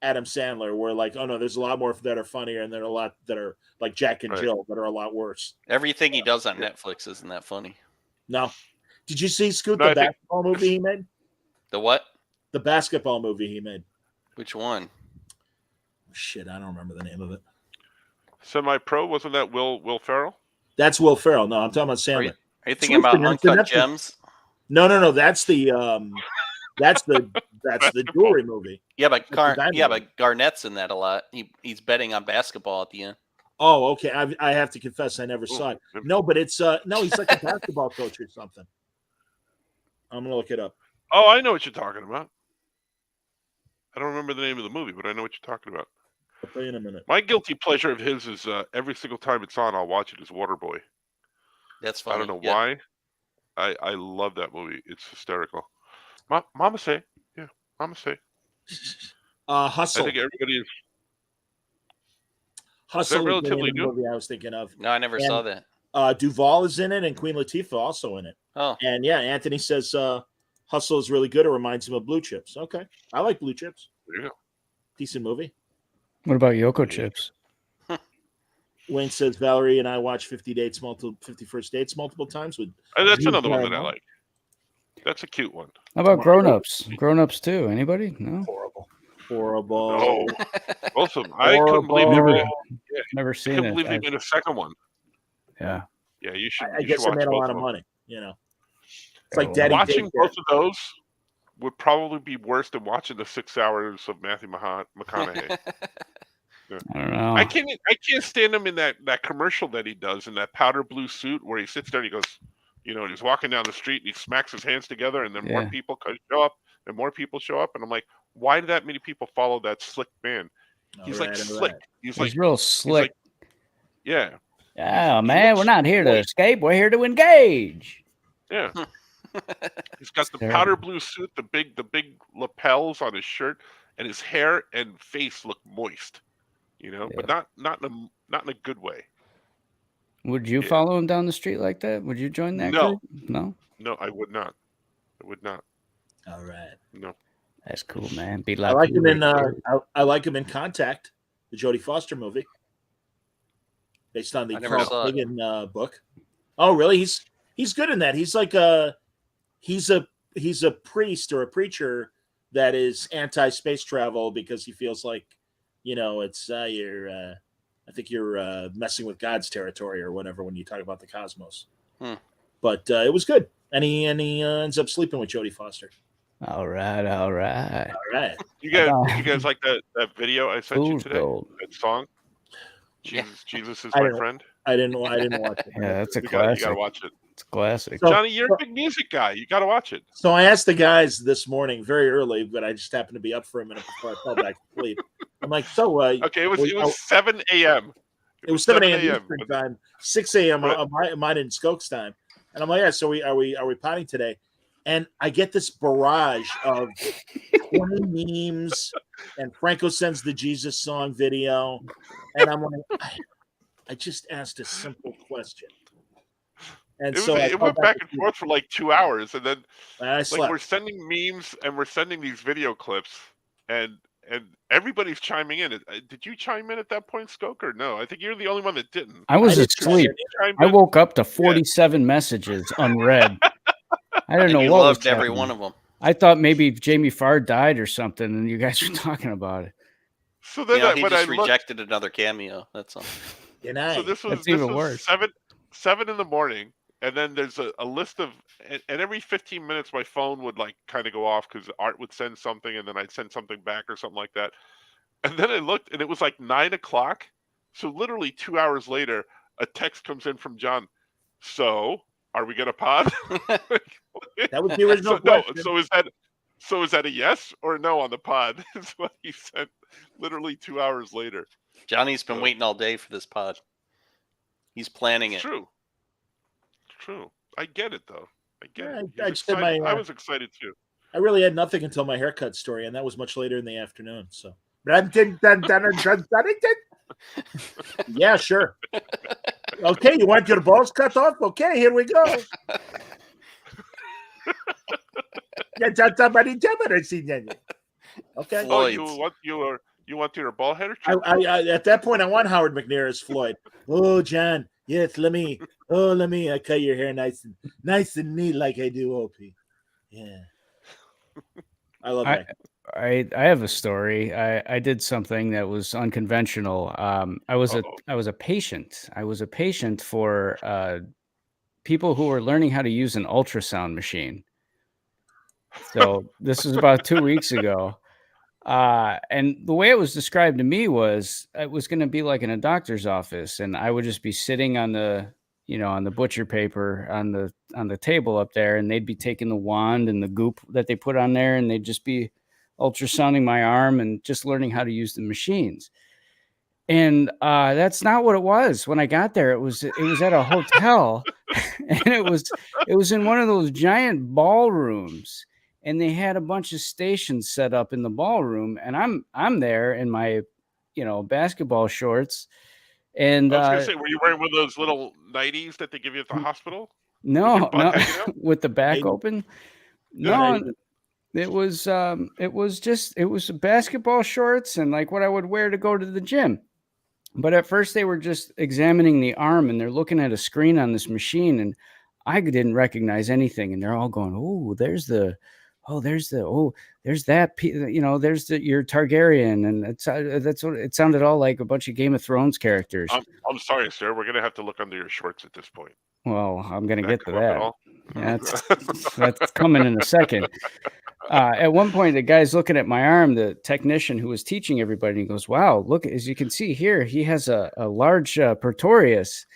Adam Sandler, where oh no, there's a lot more that are funnier, and there are a lot that are like Jack and Jill that are a lot worse. Everything he does on Netflix isn't that funny. No. Did you see Scoot the basketball movie he made? The what? The basketball movie he made. Which one? Shit, I don't remember the name of it. Semi-Pro, wasn't that Will Ferrell? That's Will Ferrell. No, I'm talking about Sandler. Are you thinking about Uncut Gems? No. That's the that's the jewelry movie. Yeah, but Garnett's in that a lot. He's betting on basketball at the end. Oh, okay. I have to confess, I never saw it. No, but it's he's like a basketball coach or something. I'm gonna look it up. Oh, I know what you're talking about. I don't remember the name of the movie, but I know what you're talking about. I'll tell you in a minute. My guilty pleasure of his is every single time it's on, I'll watch it. Is Waterboy. That's funny. I don't know why. I love that movie. It's hysterical. Mama say, yeah, Mama say. Hustle. I think everybody is. Hustle is relatively new. Movie I was thinking of. No, I never saw that. Duvall is in it, and Queen Latifah also in it. Oh, and yeah, Anthony says Hustle is really good. It reminds him of Blue Chips. Okay, I like Blue Chips. There you go. Decent movie. What about Yoko Chips? Wayne says Valerie and I watched 50 First Dates multiple times. That's another one that I like. That's a cute one. How about Grown Ups? Grown Ups too. Anybody? No. Horrible. No. Awesome. I couldn't believe never seen it. I couldn't believe they made a second one. Yeah. Yeah, you should. I guess they made a lot of money. It's like Daddy watching both of those would probably be worse than watching the 6 hours of Matthew McConaughey. I don't know. I can't stand him in that commercial that he does in that powder blue suit where he sits there and he goes, he's walking down the street and he smacks his hands together and then more people show up and more people show up and I'm like, why do that many people follow that slick man? He's like slick. He's real slick. Yeah. Oh man, we're not here to escape. We're here to engage. Yeah. He's got the powder blue suit, the big lapels on his shirt, and his hair and face look moist. But not in a good way. Would you follow him down the street like that? Would you join that group? No, I would not. All right. No. That's cool, man. I like him in I like him in Contact, the Jodie Foster movie, based on the Carl Sagan book. Oh, really? He's good in that. He's like he's a priest or a preacher that is anti-space travel because he feels like it's I think you're messing with God's territory or whatever when you talk about the cosmos. But it was good, and he ends up sleeping with Jodie Foster. All right. You guys like that video I sent you today? That song. Jesus is my friend. I didn't watch it. Yeah, that's a classic. You gotta watch it. It's classic. So, Johnny, you're a big music guy. You gotta watch it. So I asked the guys this morning very early, but I just happened to be up for a minute before I fell back to sleep. I'm like, okay, it was 7 a.m. It was 7 a.m. Eastern time, 6 a.m. mine in Skokes time, and I'm like, yeah. So are we potting today? And I get this barrage of 20 memes, and Franco sends the Jesus song video, and I'm like, I just asked a simple question. And It so was I it called went back back to and sleep, forth for like 2 hours, and then and I like we're slept. sending memes and we're sending these video clips, and everybody's chiming in. Did you chime in at that point, Skoke, or no? I think you're the only one that didn't. I was I didn't chime asleep. in. You chimed I in. woke up to Yeah. 47 messages unread. I don't And know you what was loved every happening. one of them. I thought maybe Jamie Farr died or something, and you guys were talking about it. So then, He when just I looked, rejected another cameo. That's all. Good so night. this was That's even worse. 7 in the morning, and then there's a list of, and every 15 minutes my phone would like kind of go off because Art would send something, and then I'd send something back or something like that. And then I looked, and it was like 9 o'clock. So literally 2 hours later, a text comes in from John. So, are we gonna pod? That was the original No. question. So is that a yes or no on the pod? Is what he said. Literally 2 hours later. Johnny's been waiting all day for this pod. He's planning It's it. true. It's true. I get it though. I get Yeah, it. I He's just did excited. my, I was excited too. I really had nothing until my haircut story, and that was much later in the afternoon. So, yeah, sure. Okay, you want your balls cut off? Okay, here we go. Okay. Oh, Floyd's. you want your ball header? I at that point I want Howard McNair as Floyd. Oh, John, yes, let me cut your hair nice and neat like I do, OP. Yeah, I love that. I have a story. I did something that was unconventional. I was a patient. I was a patient for people who were learning how to use an ultrasound machine. So this was about 2 weeks ago. And the way it was described to me was it was going to be like in a doctor's office, and I would just be sitting on the butcher paper on the table up there, and they'd be taking the wand and the goop that they put on there, and they'd just be ultrasounding my arm and just learning how to use the machines. And that's not what it was. When I got there, it was at a hotel, and it was in one of those giant ballrooms, and they had a bunch of stations set up in the ballroom, and I'm there in my basketball shorts, and I was gonna say, were you wearing one of those little nighties that they give you at the hospital? no, with the back Maybe. open. Yeah, No, it was basketball shorts and like what I would wear to go to the gym. But at first they were just examining the arm, and they're looking at a screen on this machine, and I didn't recognize anything. And they're all going, "Oh, there's that, there's your Targaryen." And that's what it sounded all like, a bunch of Game of Thrones characters. I'm sorry, sir. We're gonna have to look under your shorts at this point. Well, I'm going to get to come up at that. all? Yeah, that's coming in a second. At one point, the guy's looking at my arm, the technician who was teaching everybody. And he goes, "Wow, look, as you can see here, he has a large Pretorius."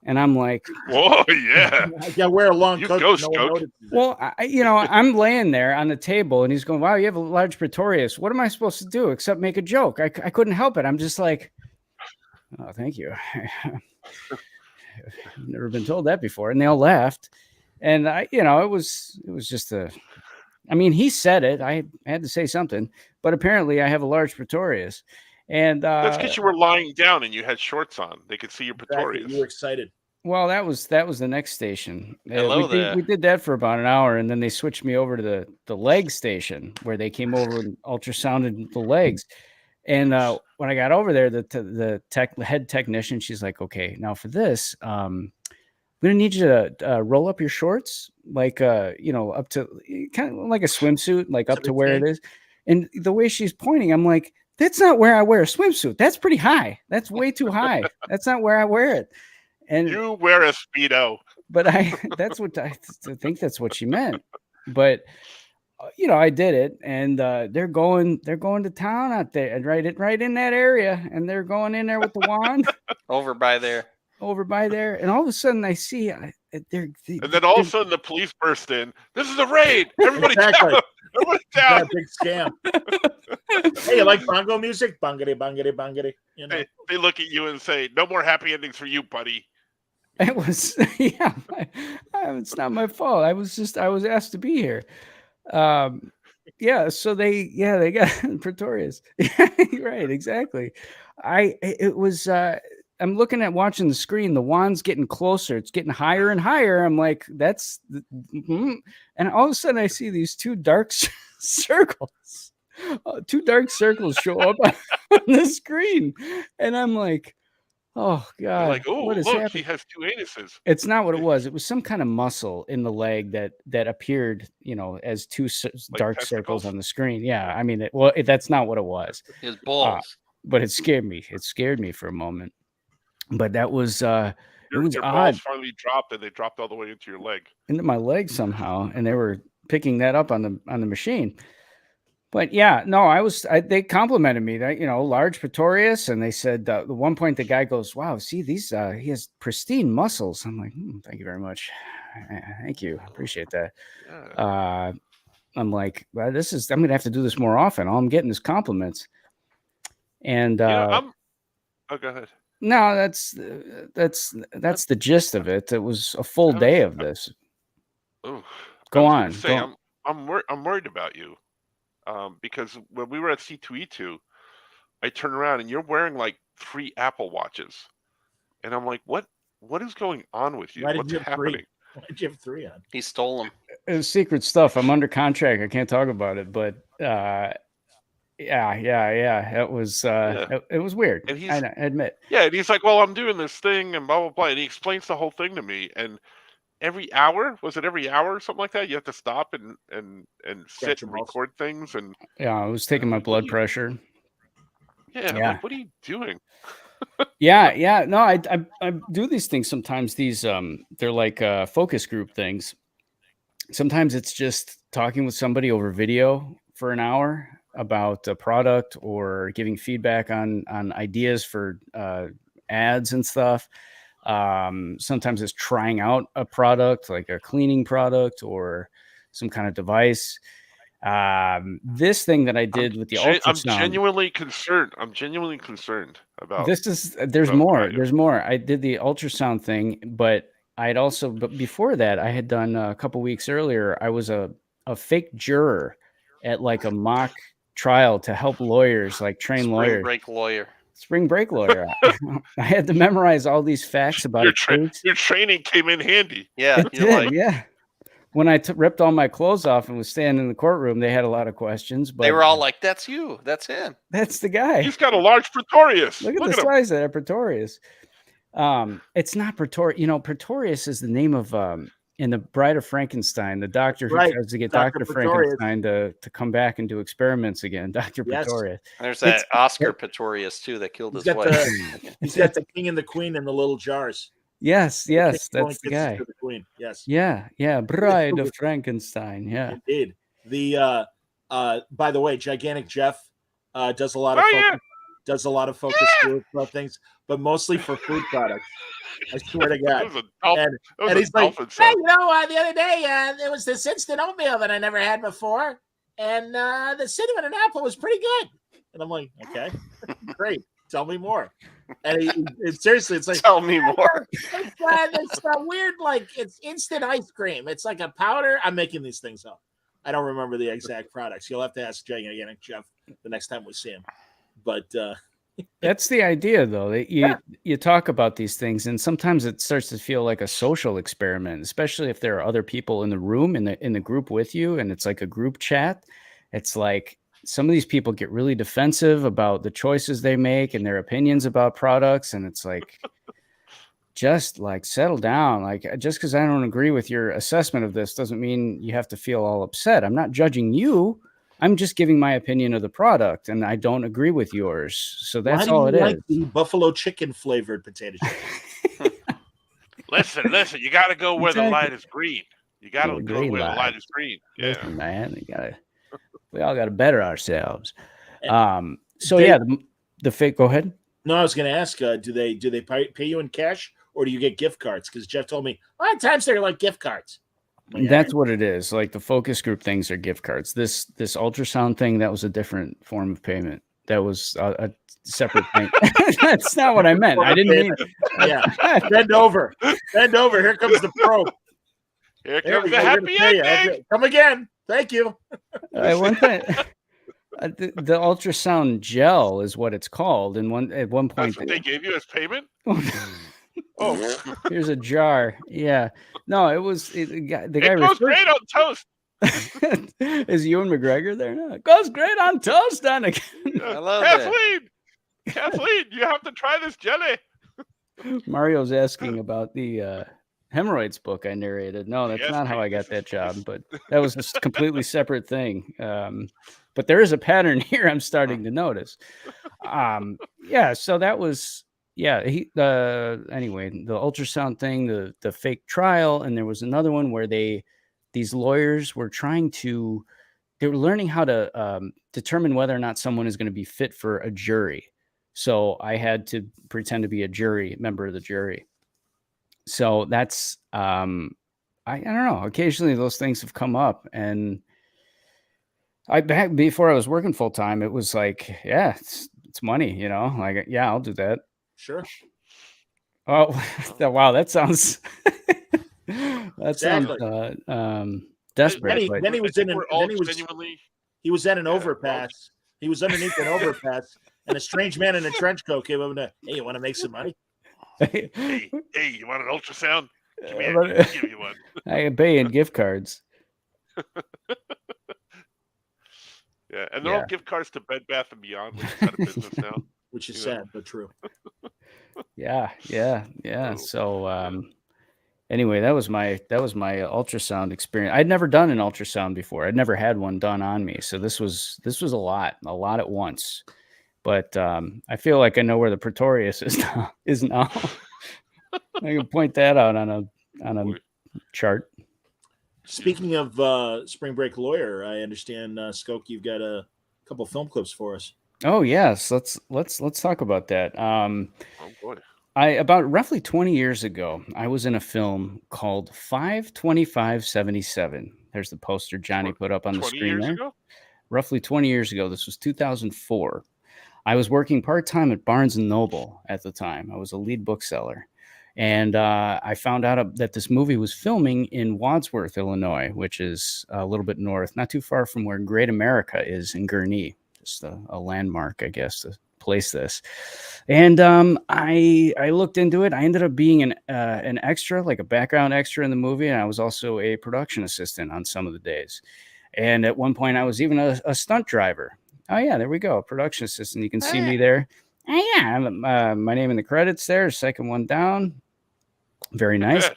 And I'm like, Whoa, yeah. yeah, wear a long You coat. go, so no one Scout. notices it. well, I'm laying there on the table, and he's going, "Wow, you have a large Pretorius. What am I supposed to do except make a joke?" I couldn't help it. I'm just like, "Oh, thank you." I've never been told that before. And they all laughed. And it was just he said it. I had to say something, but apparently I have a large Pretorius. And That's because you were lying down and you had shorts on. They could see your Exactly. Pretorius. You were excited. well, that was the next station. Hello there. We did that for about an hour, and then they switched me over to the leg station, where they came over and ultrasounded the legs. And when I got over there, the head technician, she's like, "Okay, now for this, I'm gonna need you to roll up your shorts, like up to kind of like a swimsuit, like up to where it is." And the way she's pointing, I'm like, "That's not where I wear a swimsuit. That's pretty high. That's way too high. That's not where I wear it." And You wear a Speedo. but that's what I think that's what she meant. But I did it, and they're going to town out there, and right in that area, and they're going in there with the wand Over by there. and all of a sudden I see And then all of a sudden the police burst in. This is a raid. Everybody Exactly. down. Everybody Yeah, down. big scam. Hey, you like bongo music? Bongity, bongity, bongity. They look at you and say, "No more happy endings for you, buddy." it was it's not my fault. I was asked to be here. So they got Pretorius. Right, exactly. It was I'm looking at watching the screen. The wand's getting closer. It's getting higher and higher. I'm like, and all of a sudden I see these two dark circles. Two dark circles show up on the screen, and I'm like, oh God, You're like, oh, what is look, happening? she has 2 anuses. It's not what it was. It was some kind of muscle in the leg that appeared, as two dark circles testicles? on the screen. Yeah, I mean, that's not what it was. His balls. But it scared me. It scared me for a moment. But that was it was Your odd balls finally dropped, and they dropped all the way into your leg. into my leg somehow, and they were picking that up on the machine. But yeah, no, they complimented me that, large Pretorius. And they said, at one point, the guy goes, wow, see these, he has pristine muscles. I'm like, thank you very much. Thank you. Appreciate that. Yeah. I'm like, well, I'm going to have to do this more often. All I'm getting is compliments. And, oh, go ahead. no, that's the gist of it. It was a full day of this. Oh, Go on. Say, I'm worried about you. Because when we were at C2E2, I turned around and you're wearing like 3 Apple Watches, and I'm like, what is going on with you? What's happening? Why did you have 3 on? He stole them. It's secret stuff. I'm under contract. I can't talk about it, but yeah. It was it was weird. And I admit. Yeah, and he's like, well, I'm doing this thing and blah blah blah, and he explains the whole thing to me. And every hour, was it every hour or something like that? You have to stop and sit and record things. And yeah, I was taking my blood pressure. Yeah, I'm like, what are you doing? yeah. No, I do these things sometimes. These they're like focus group things. Sometimes it's just talking with somebody over video for an hour about a product or giving feedback on ideas for ads and stuff. Sometimes it's trying out a product, like a cleaning product or some kind of device. This thing that I did with the ultrasound, I'm genuinely concerned about there's more. I did the ultrasound thing, but but before that, I had done a couple weeks earlier, I was a fake juror at like a mock trial to help lawyers, like train lawyers. Spring break lawyer. I had to memorize all these facts about your training came in handy. Yeah, yeah. When I ripped all my clothes off and was standing in the courtroom, they had a lot of questions. But they were all like, "That's you. That's him. That's the guy. He's got a large Pretorius. Look at the size of that Pretorius." It's not Pretorius. Pretorius is the name of in the Bride of Frankenstein, the doctor who tries to get Dr. Frankenstein to come back and do experiments again. Dr. Pretorius. There's that Oscar Pretorius too that killed his wife. He's got the king and the queen in the little jars. Yes, that's the guy. The queen. Yes. Yeah. Bride of Frankenstein. Yeah. Indeed. The by the way, Gigantic Jeff does a lot of focus group things, but mostly for food products. I swear to God. And he's like, hey, the other day there was this instant oatmeal that I never had before, and the cinnamon and apple was pretty good. And I'm like, okay, great. Tell me more. And seriously, it's like, tell me more. It's weird, like it's instant ice cream. It's like a powder. I'm making these things up. I don't remember the exact products. You'll have to ask Gigantic Jeff the next time we see him. But that's the idea, though. That you talk about these things, and sometimes it starts to feel like a social experiment, especially if there are other people in the room in the group with you, and it's like a group chat. It's like some of these people get really defensive about the choices they make and their opinions about products, and it's like, just like settle down. Like, just because I don't agree with your assessment of this doesn't mean you have to feel all upset. I'm not judging you. I'm just giving my opinion of the product, and I don't agree with yours. So that's all it is. The buffalo chicken flavored potato chips. Listen. You got to go where the light is green. You got to go where the light is green. Yeah, listen, man. We all got to better ourselves. The fake. Go ahead. No, I was going to ask. Do they pay you in cash or do you get gift cards? Because Jeff told me a lot of times they're like gift cards. That's what it is. Like the focus group things are gift cards. This ultrasound thing, that was a different form of payment. That was a separate thing. That's not what I meant. I didn't mean. Yeah. Bend over. Here comes the probe. Here comes the happy ending. Come again. Thank you. One The ultrasound gel is what it's called. And at one point, That's what they gave you as payment? Oh, here's a jar. Yeah. No, it was the guy. it goes great on toast. Is Ewan McGregor there now? It goes great on toast, Anakin. I love that. Kathleen, you have to try this jelly. Mario's asking about the hemorrhoids book I narrated. No, that's Yes, not how please. I got that job, but that was a completely separate thing. But there is a pattern here I'm starting to notice. Yeah, so that was anyway, the ultrasound thing, the fake trial, and there was another one where these lawyers were they were learning how to determine whether or not someone is going to be fit for a jury. So I had to pretend to be a member of the jury. So that's I don't know. Occasionally those things have come up, and back before I was working full time, it was like, yeah, it's money, like, yeah, I'll do that. Sure. Oh, wow, that sounds Exactly. desperate. Then he was in an, We're all then he was genuinely. he was at an Yeah, overpass. He was underneath an overpass, and a strange man in a trench coat came up and, hey, you want to make some money? Hey, you want an ultrasound? Give me But- I'll give you one. I pay in gift cards. Yeah, and they're all gift cards to Bed Bath and Beyond, which is out of business now. Which is Yeah. sad, but true. Yeah. Oh. So anyway, that was my ultrasound experience. I'd never done an ultrasound before. I'd never had one done on me. So this was a lot at once. But I feel like I know where the Pretorius is now. I can point that out on a chart. Speaking of Spring Break Lawyer, I understand, Skoke, you've got a couple film clips for us. Oh yes, let's talk about that. Oh boy. About roughly 20 years ago, I was in a film called 5/25/77. There's the poster Johnny put up on the 20 screen years there. ago? Roughly 20 years ago. This was 2004. I was working part-time at Barnes & Noble at the time. I was a lead bookseller. And I found out that this movie was filming in Wadsworth, Illinois, which is a little bit north, not too far from where Great America is in Gurnee. Just a landmark, I guess, to place this. And I looked into it. I ended up being an extra, like a background extra in the movie. And I was also a production assistant on some of the days. And at one point, I was even a stunt driver. Oh, yeah, there we go. Production assistant. You can see me there. Oh, yeah. My name in the credits there. Second one down. Very nice.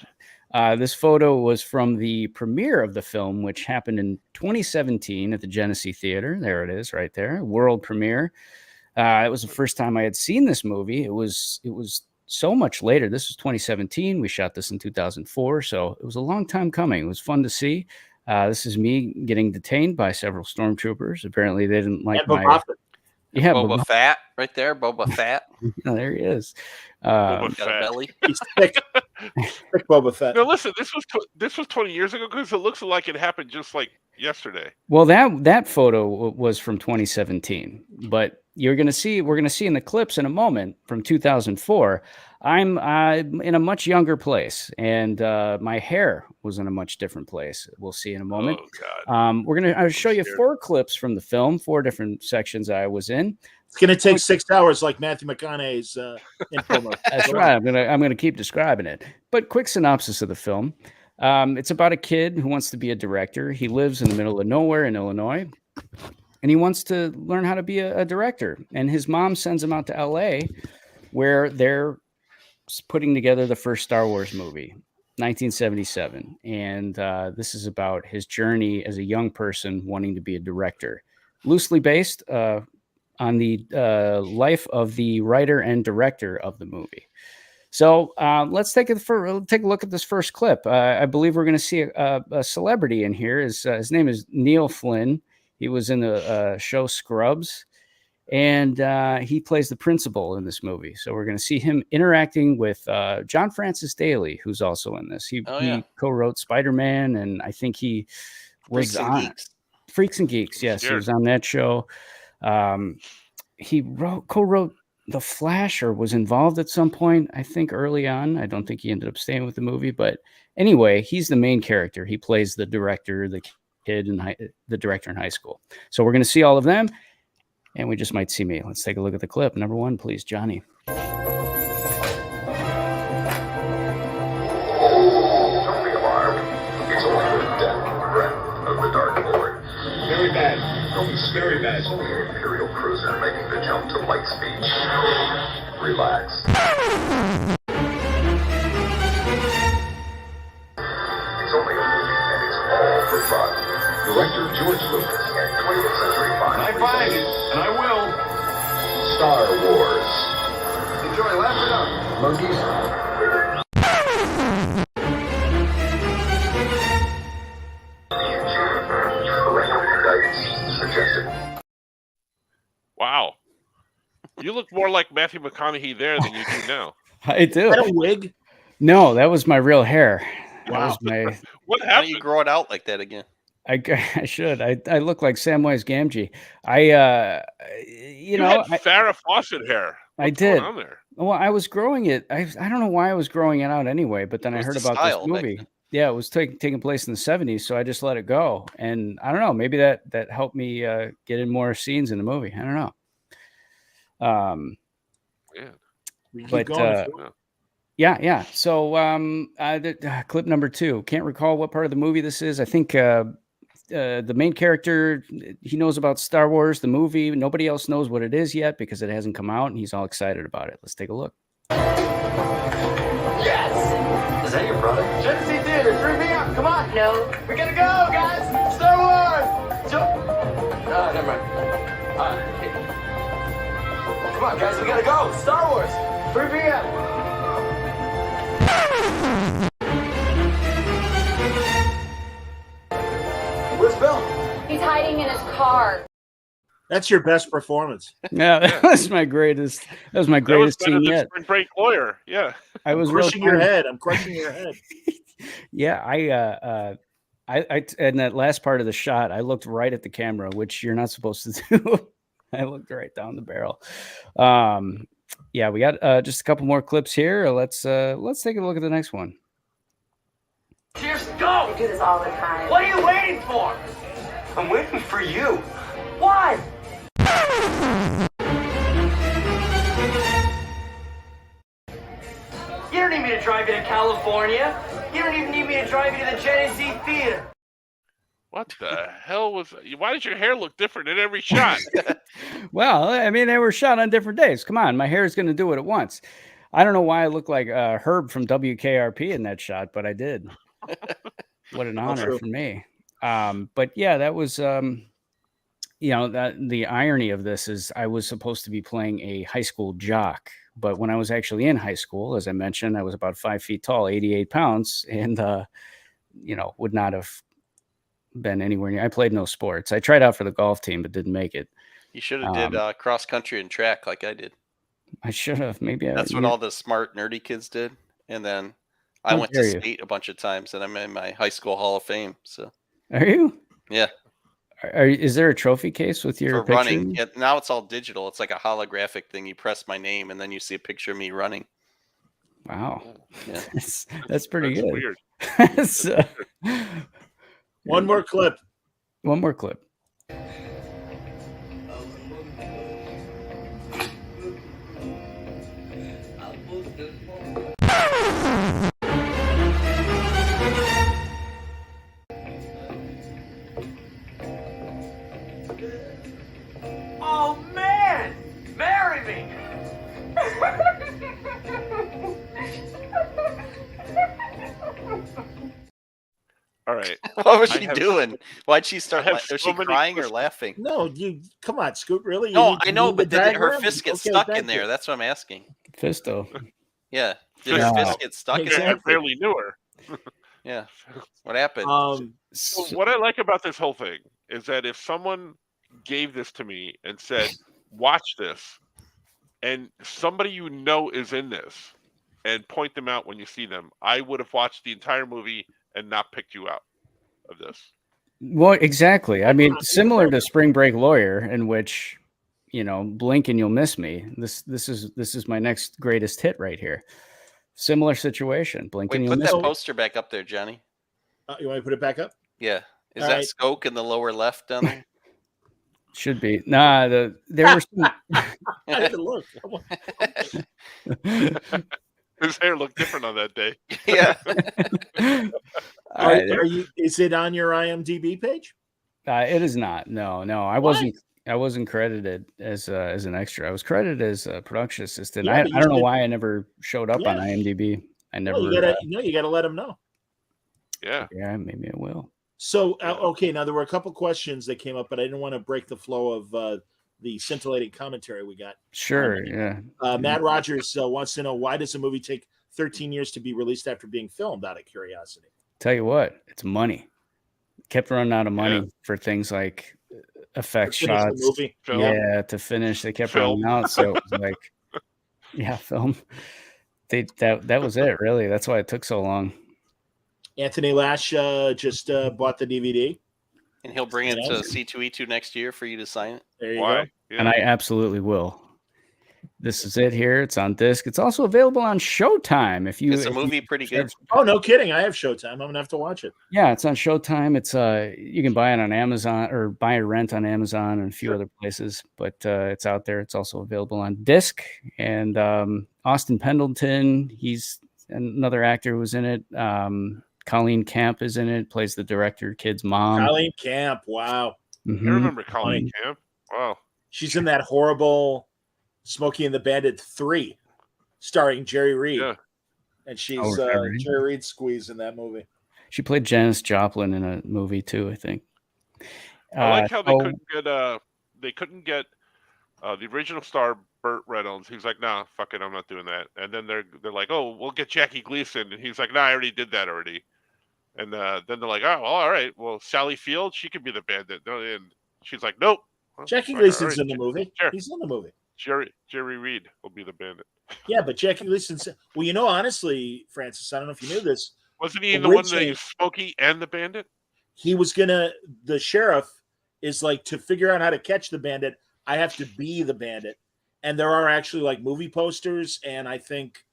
This photo was from the premiere of the film, which happened in 2017 at the Genesee Theater. There it is right there. World premiere. It was the first time I had seen this movie. It was so much later. This was 2017. We shot this in 2004. So it was a long time coming. It was fun to see. This is me getting detained by several stormtroopers. Apparently they didn't like my... Yeah, Boba Fett right there. Boba Fett. Oh, there he is. Boba Got a belly. He's thick. Thick Boba Fett. No, listen, this was 20 years ago because it looks like it happened just like yesterday. Well, that photo was from 2017, but we're going to see in the clips in a moment from 2004. I'm in a much younger place, and my hair was in a much different place. We'll see in a moment. Oh God! I'll show you 4 clips from the film, 4 different sections I was in. It's going to take 6 hours, like Matthew McConaughey's infomercial. That's right. I'm gonna keep describing it. But quick synopsis of the film. It's about a kid who wants to be a director. He lives in the middle of nowhere in Illinois, and he wants to learn how to be a director. And his mom sends him out to L.A., where they're putting together the first Star Wars movie, 1977. And this is about his journey as a young person wanting to be a director, loosely based on the life of the writer and director of the movie. So let's take a look at this first clip. I believe we're going to see a celebrity in here. His name is Neil Flynn. He was in the show Scrubs, and he plays the principal in this movie. So we're going to see him interacting with John Francis Daley, who's also in this. He co-wrote Spider-Man, and I think he was on Freaks and Geeks. Yes, he was on that show. He co-wrote The Flash, or was involved at some point, I think early on. I don't think he ended up staying with the movie, but anyway, he's the main character. He plays the director, the kid, and the director in high school. So we're going to see all of them, And we just might see me. Let's take a look at the clip. Number 1, please, Johnny. Don't be alarmed. It's only the death breath of the Dark Lord. Very bad. Don't be scared. Very bad. It's only an Imperial cruiser making the jump to light speed. Relax. It's only a movie, and it's all for fun. Director George Lucas and 20th Century Fox. I find it, and I will. Star Wars. Enjoy, laugh it up, monkeys. Parental guidance suggested. Wow. You look more like Matthew McConaughey there than you do now. I do. Is that a wig? No, that was my real hair. That Wow. was my. What Why don't happened? you grow it out like that again? I should. I look like Samwise Gamgee. You know, had Farrah Fawcett hair. I What's going did. on there? Well, I was growing it. I don't know why I was growing it out anyway, but then It I was heard the about style this back movie. then. Yeah, it was taking place in the 70s, so I just let it go. And I don't know, maybe that helped me get in more scenes in the movie. I don't know. Man. We keep But, going. if you want. Yeah. So clip number 2. Can't recall what part of the movie this is. I think the main character, he knows about Star Wars, the movie. Nobody else knows what it is yet because it hasn't come out, and he's all excited about it. Let's take a look. Yes! Is that your brother? Genesee Theater, 3 p.m. Come on. No. We gotta go, guys. Star Wars. Never mind. Hey. Come on, guys. We gotta go. Star Wars. 3 p.m. Where's Bill? He's hiding in his car. That's your best performance. Yeah, that was my greatest. That was my That was greatest better scene than yet. Spring Break Lawyer. Yeah. I was real Crushing your trying- head. I'm crushing your head. Yeah, I in that last part of the shot, I looked right at the camera, which you're not supposed to do. I looked right down the barrel. Yeah, we got just a couple more clips here. Let's take a look at the next one. Just go. We do this all the time. What are you waiting for? I'm waiting for you. Why? You don't need me to drive you to California. You don't even need me to drive you to the Genesee Theater. What the hell was? Why does your hair look different in every shot? Well, I mean, they were shot on different days. Come on, my hair is going to do it at once. I don't know why I look like Herb from WKRP in that shot, but I did. What an honor true. for me. But yeah, that was, that the irony of this is I was supposed to be playing a high school jock, but when I was actually in high school, as I mentioned, I was about 5 feet tall, 88 pounds, and would not have been anywhere near. I played no sports. I tried out for the golf team, but didn't make it. You should have did cross country and track like I did. I should have. Maybe That's what all the smart nerdy kids did. And then I How went to dare you. state a bunch of times, and I'm in my high school Hall of Fame. So Are you? yeah, Is there a trophy case with your for picture? running. Yeah, now it's all digital. It's like a holographic thing. You press my name, and then you see a picture of me running. Wow, Yeah. that's pretty That's good. weird. That's, One more clip. one more clip. Oh man! Marry me! All right. What was I she have- doing? Why'd she start? I have Was so she many crying or questions. laughing? No, you come on, Scoot. Really? You No, need- I you know, need the but did her diagram? fist get Okay, stuck thank in there? you. That's what I'm asking. Fisto. Yeah, did her Yeah. fist get stuck in I there? Exactly. barely knew her. Yeah. What happened? So what I like about this whole thing is that if someone gave this to me and said, "Watch this," and somebody you know is in this, and point them out when you see them, I would have watched the entire movie and not picked you out of this. Well, exactly. I mean, similar to Spring Break Lawyer, in which, blink and you'll miss me. This is my next greatest hit right here. Similar situation. Blink Wait, and you'll put miss that me. poster back up there, Johnny. You want me to put it back up? Yeah. Is All that right. Skoke in the lower left down there? Should be. Nah, there were some. I had to look. His hair looked different on that day. Yeah. Are you? Is it on your IMDb page? It is not. No, I Why? wasn't credited as an extra. I was credited as a production assistant. Yeah, I but you don't know should- why I never showed up on Yeah. IMDb. I never. Well, you gotta let them know. Yeah. Yeah, maybe I will. So okay, now there were a couple questions that came up, but I didn't want to break the flow of the scintillating commentary we got. Sure. Yeah. Matt Rogers wants to know, why does a movie take 13 years to be released after being filmed? Out of curiosity. Tell you what, it's money. Kept running out of money for things like effects To finish the shots. movie. Film. Yeah, to finish, they kept Film. running out. So it was like, yeah, film. That was it, really. That's why it took so long. Anthony Lash just bought the DVD. And he'll bring it to C2E2 next year for you to sign it. There you Why? go. Yeah. And I absolutely will. This is it here. It's on disc. It's also available on Showtime. If Is the movie pretty good? Oh, no kidding. I have Showtime. I'm gonna have to watch it. Yeah, it's on Showtime. It's you can buy it on Amazon or buy or rent on Amazon and a few other places, but it's out there. It's also available on disc. And Austin Pendleton, he's another actor who was in it. Colleen Camp is in it, plays the director kid's mom. Colleen Camp. Wow. I remember Colleen Camp. Wow. She's in that horrible Smokey and the Bandit 3, starring Jerry Reed. Yeah. And she's Jerry Reed squeeze in that movie. She played Janis Joplin in a movie too, I think. I like how they couldn't get the original star Burt Reynolds. He's like, nah, fuck it, I'm not doing that. And then they're like, oh, we'll get Jackie Gleason, and he's like, nah, I already did that already. And then they're like, oh, well, all right, well, Sally Field, she could be the bandit. And she's like, nope. Jackie All Gleason's right, in the movie. Sure. He's in the movie. Jerry Reed will be the bandit. Yeah, but Jackie Gleason's. Well, you know, honestly, Francis, I don't know if you knew this. Wasn't he in the one that he was Smokey and the bandit? He was the sheriff is like, to figure out how to catch the bandit, I have to be the bandit. And there are actually like movie posters and I think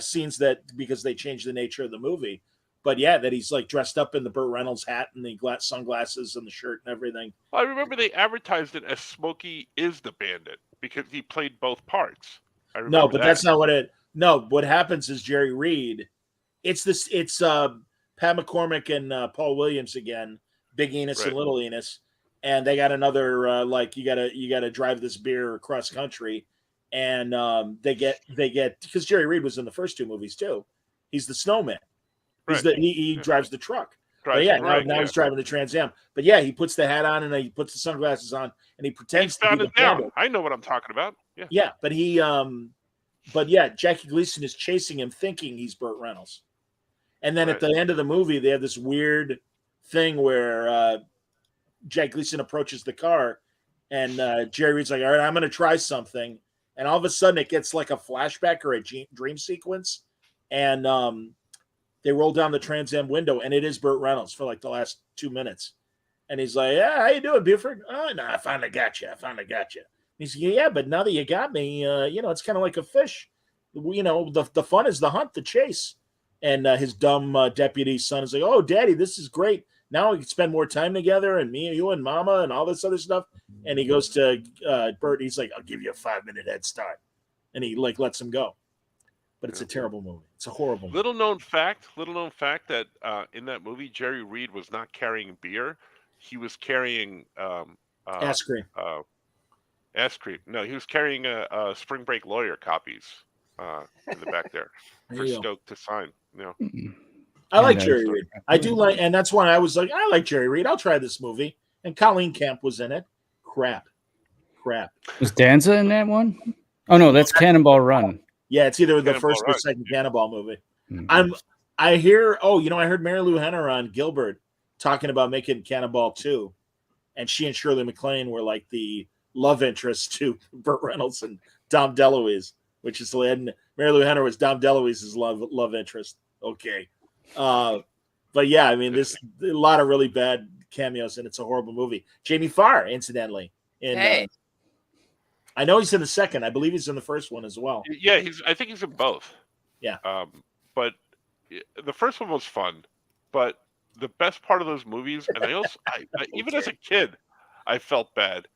scenes that, because they changed the nature of the movie. But yeah, that he's like dressed up in the Burt Reynolds hat and the sunglasses and the shirt and everything. I remember they advertised it as Smokey is the bandit because he played both parts. No, but that's not what it. No, what happens is Jerry Reed. It's Pat McCormick and Paul Williams again, Big Enos and Little Enos, and they got another like you gotta drive this beer across country, and they get because Jerry Reed was in the first two movies too. He's the snowman. He drives the truck. Now he's driving the Trans Am. But yeah, he puts the hat on and he puts the sunglasses on and he pretends to be the bandit. I know what I'm talking about. Yeah. Yeah, but Jackie Gleason is chasing him thinking he's Burt Reynolds. And then at the end of the movie, they have this weird thing where Jackie Gleason approaches the car and Jerry Reed's like, all right, I'm going to try something. And all of a sudden it gets like a flashback or a dream sequence. And they roll down the Trans Am window, and it is Burt Reynolds for like the last 2 minutes. And he's like, yeah, how you doing, Buford? Oh, no, I finally got you. He's like, yeah, but now that you got me, it's kind of like a fish. The fun is the hunt, the chase. And his dumb deputy son is like, oh, Daddy, this is great. Now we can spend more time together, and me and you and Mama and all this other stuff. And he goes to Burt. He's like, I'll give you a 5-minute head start. And he like lets him go. But it's a terrible movie. It's a horrible movie. Little known fact that in that movie, Jerry Reed was not carrying beer. He was carrying ass cream. Ass cream. No, he was carrying Spring Break Lawyer copies in the back there for Stoke to sign. I like Jerry Reed. I do like, and that's why I was like, I like Jerry Reed. I'll try this movie. And Colleen Camp was in it. Crap. Was Danza in that one? Oh no, that's Cannonball Run. Yeah, it's either the first or second Cannonball movie. Mm-hmm. I heard Mary Lou Henner on Gilbert talking about making Cannonball 2, and she and Shirley MacLaine were like the love interest to Burt Reynolds and Dom DeLuise, which is and Mary Lou Henner was Dom DeLuise's love interest. Okay, but yeah, I mean, there's a lot of really bad cameos, and it's a horrible movie. Jamie Farr, incidentally, I know he's in the second. I believe he's in the first one as well. Yeah, I think he's in both. Yeah. But the first one was fun. But the best part of those movies, and I even as a kid, I felt bad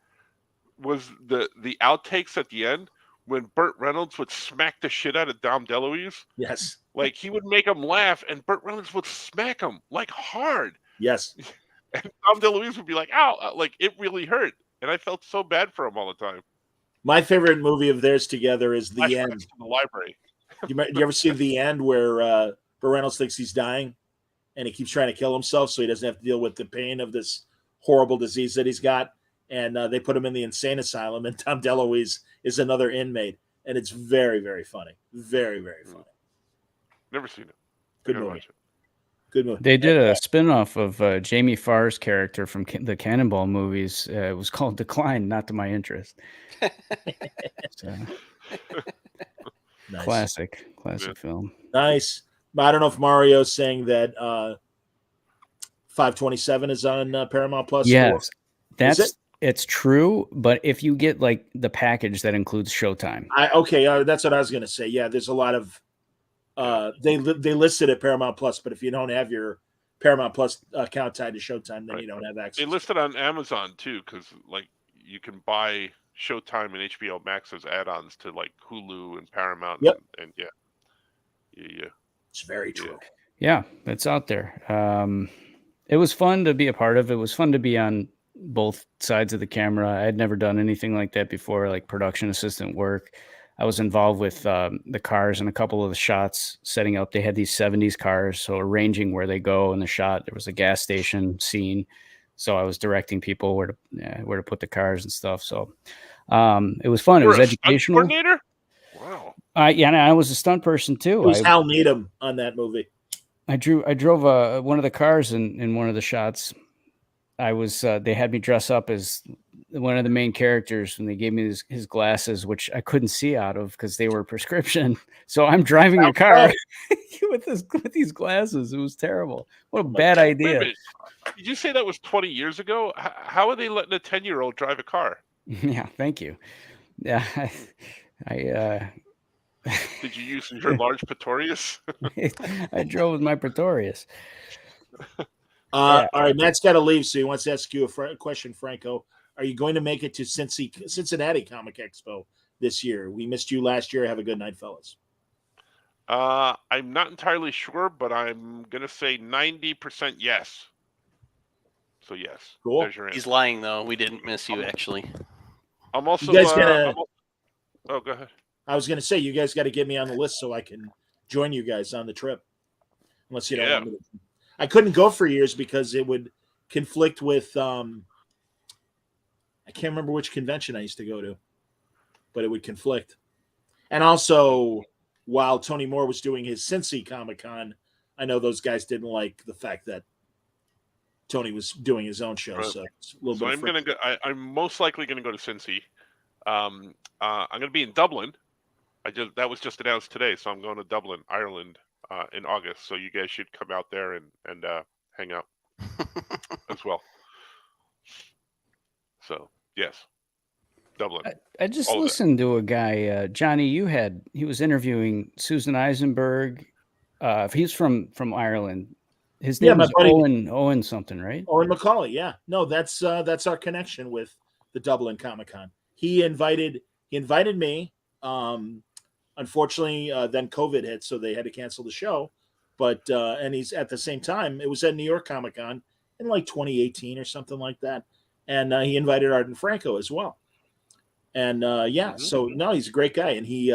was the outtakes at the end when Burt Reynolds would smack the shit out of Dom DeLuise. Yes. Like he would make him laugh, and Burt Reynolds would smack him like hard. Yes. And Dom DeLuise would be like, "Ow!" Like it really hurt, and I felt so bad for him all the time. My favorite movie of theirs together is The Flashbacks End. to the library. Do you ever see The End where Burt Reynolds thinks he's dying and he keeps trying to kill himself so he doesn't have to deal with the pain of this horrible disease that he's got? And they put him in the insane asylum, and Tom DeLuise is another inmate. And it's very, very funny. Very, very funny. Never seen it. Good Never movie. watched it. Good movie. They did a spin-off of Jamie Farr's character from the Cannonball movies. It was called Decline, not to my interest. So, Nice. classic Yeah. film. Nice. I don't know if Mario's saying that 527 is on Paramount Plus. Yes, Is it? it's true. But if you get like the package that includes Showtime, That's what I was going to say. Yeah, there's a lot of they listed at Paramount Plus, but if you don't have your Paramount Plus account tied to Showtime, then Right. you don't have access. They listed on Amazon too, because like you can buy Showtime and HBO Max as add-ons to like Hulu and Paramount. Yep. And yeah. It's very true. yeah, it's out there. It was fun to be a part of. It was fun to be on both sides of the camera. I had never done anything like that before, like production assistant work. I was involved with the cars and a couple of the shots setting up. They had these 70s cars, so arranging where they go in the shot. There was a gas station scene, so I was directing people where to put the cars and stuff. So it was fun. It was educational. Coordinator? Wow. Yeah, and I was a stunt person too. It was Hal Needham on that movie. I drove one of the cars in one of the shots. I was they had me dress up as one of the main characters, and they gave me his glasses, which I couldn't see out of because they were prescription. So I'm driving a car with these glasses. It was terrible. What a bad Wait a idea. minute. Did you say that was 20 years ago? How are they letting a 10-year-old drive a car? Yeah, thank you. Yeah, I Did you use your large Pretorius? I drove with my Pretorius. All right, Matt's got to leave, so he wants to ask you a question, Franco. Are you going to make it to Cincinnati Comic Expo this year? We missed you last year. Have a good night, fellas. I'm not entirely sure, but I'm going to say 90% yes. So yes. Cool. There's your answer. He's lying though. We didn't miss you actually. I'm also. You guys gotta- Oh, go ahead. I was going to say, you guys got to get me on the list so I can join you guys on the trip. Unless you don't want me to. I couldn't go for years because it would conflict with I can't remember which convention I used to go to, but it would conflict. And also, while Tony Moore was doing his Cincy Comic-Con, I know those guys didn't like the fact that Tony was doing his own show. Right. So it's a little So bit. I'm gonna go. I'm most likely gonna go to Cincy. I'm gonna be in Dublin. That was just announced today, so I'm going to Dublin, Ireland, in August. So you guys should come out there and hang out as well. So yes, Dublin. I just All of it. listened to a guy, Johnny. He was interviewing Susan Eisenberg. He's from Ireland. His name my is buddy- Owen something, right? Owen McCauley, yeah. No, that's our connection with the Dublin Comic-Con. He invited me. Unfortunately, then COVID hit, so they had to cancel the show. But and he's at the same time, it was at New York Comic-Con in like 2018 or something like that. And he invited Art and Franco as well. And so no, he's a great guy, and he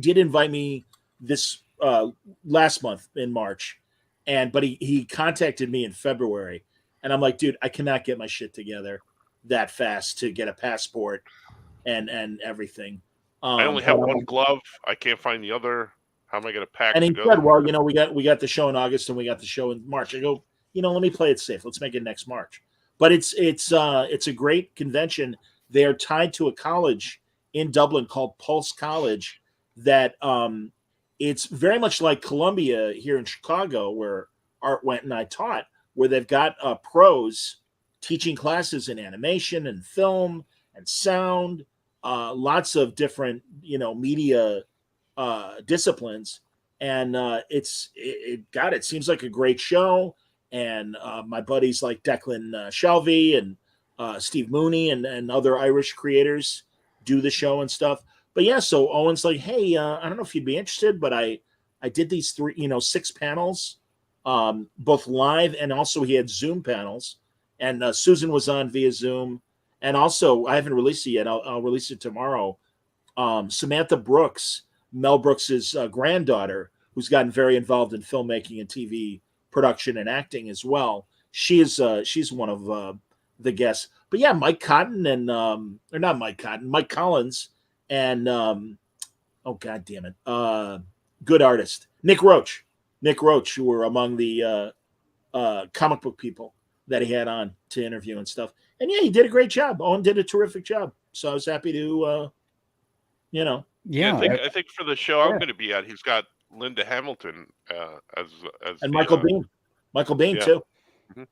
did invite me this last month in March, but he contacted me in February, and I'm like, dude, I cannot get my shit together that fast to get a passport and everything. I only have one glove. I can't find the other. How am I going to pack? And he together? said, well, we got the show in August and we got the show in March. I go, let me play it safe. Let's make it next March. But it's a great convention. They are tied to a college in Dublin called Pulse College that it's very much like Columbia here in Chicago, where Art went and I taught, where they've got pros teaching classes in animation and film and sound, lots of different, media disciplines. And it seems like a great show. And my buddies like Declan Shelby and Steve Mooney and other Irish creators do the show and stuff. But yeah, so Owen's like, hey, I don't know if you'd be interested, but I did these 6 panels, both live and also he had Zoom panels. And Susan was on via Zoom. And also, I haven't released it yet. I'll release it tomorrow. Samantha Brooks, Mel Brooks's granddaughter, who's gotten very involved in filmmaking and TV production and acting as well. She's one of the guests. But yeah, Mike Cotton and or not Mike Cotton, Mike Collins and oh god damn it, good artist Nick Roach, who were among the comic book people that he had on to interview and stuff. And yeah, he did a great job. Owen did a terrific job. So I was happy to, Yeah, I think for the show I'm going to be at, he's got Linda Hamilton as and the, Michael Biehn yeah. too. Mhm.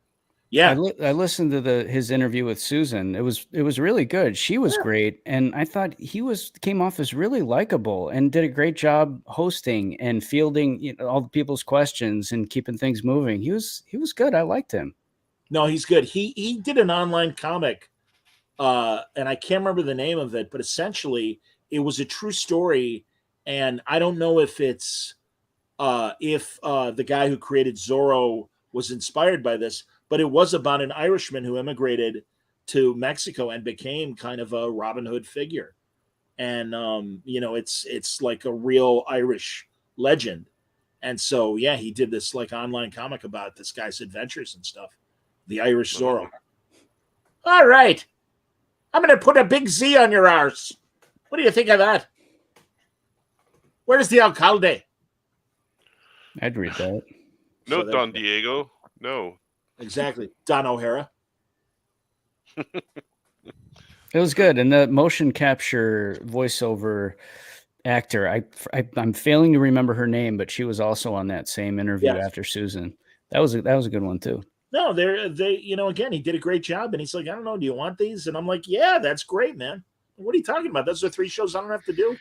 Yeah, I listened to his interview with Susan. It was really good. She was great, and I thought he came off as really likable and did a great job hosting and fielding all the people's questions and keeping things moving. He was good. I liked him. no, he's good. He did an online comic, and I can't remember the name of it, but essentially it was a true story. And I don't know if it's if the guy who created Zorro was inspired by this, but it was about an Irishman who immigrated to Mexico and became kind of a Robin Hood figure. And it's like a real Irish legend. And so yeah, he did this like online comic about this guy's adventures and stuff. The Irish Zorro. All right. I'm gonna put a big Z on your arse. What do you think of that? Where's the alcalde? I'd read that. No, So Don Diego. No. Exactly. Don O'Hara. It was good, and the motion capture voiceover actor. I'm failing to remember her name, but she was also on that same interview after Susan. That was a good one too. No, they again, he did a great job, and he's like, I don't know, do you want these? And I'm like, yeah, that's great, man. What are you talking about? Those are 3 shows I don't have to do.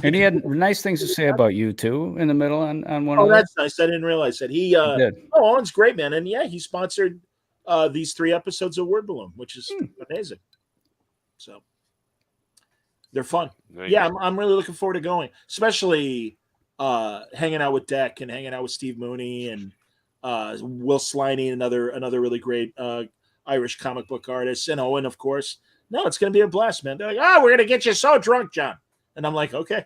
And he had nice things to say about you too in the middle on one of Oh, those. that's nice. I didn't realize that. He did. Oh, Owen's great, man. And yeah, he sponsored these 3 episodes of Word Balloon, which is amazing. So they're fun. Yeah, I'm really looking forward to going, especially hanging out with Deck and hanging out with Steve Mooney and Will Sliney, another really great Irish comic book artist, and Owen, of course. No, it's going to be a blast, man. They're like, we're going to get you so drunk, John. And I'm like, okay.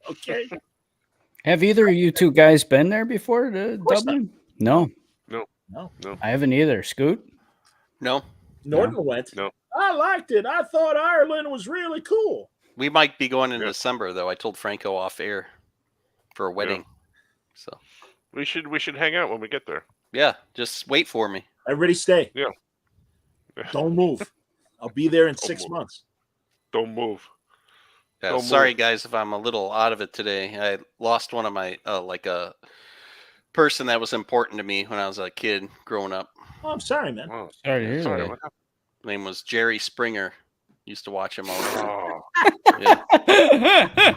Okay. Have either of you 2 guys been there before to Dublin? No. I haven't either. Scoot? No. Norton went. No. I liked it. I thought Ireland was really cool. We might be going in December, though. I told Franco off air for a wedding. So we should hang out when we get there. Yeah, just wait for me. Everybody stay. Yeah. Don't move. I'll be there in 6 months. Don't move. Yeah, sorry, guys, if I'm a little out of it today. I lost one of my like a person that was important to me when I was a kid growing up. Oh, I'm sorry, man. Oh, Sorry to hear sorry. that. What happened? His name was Jerry Springer. Used to watch him all the time. Oh, Yeah.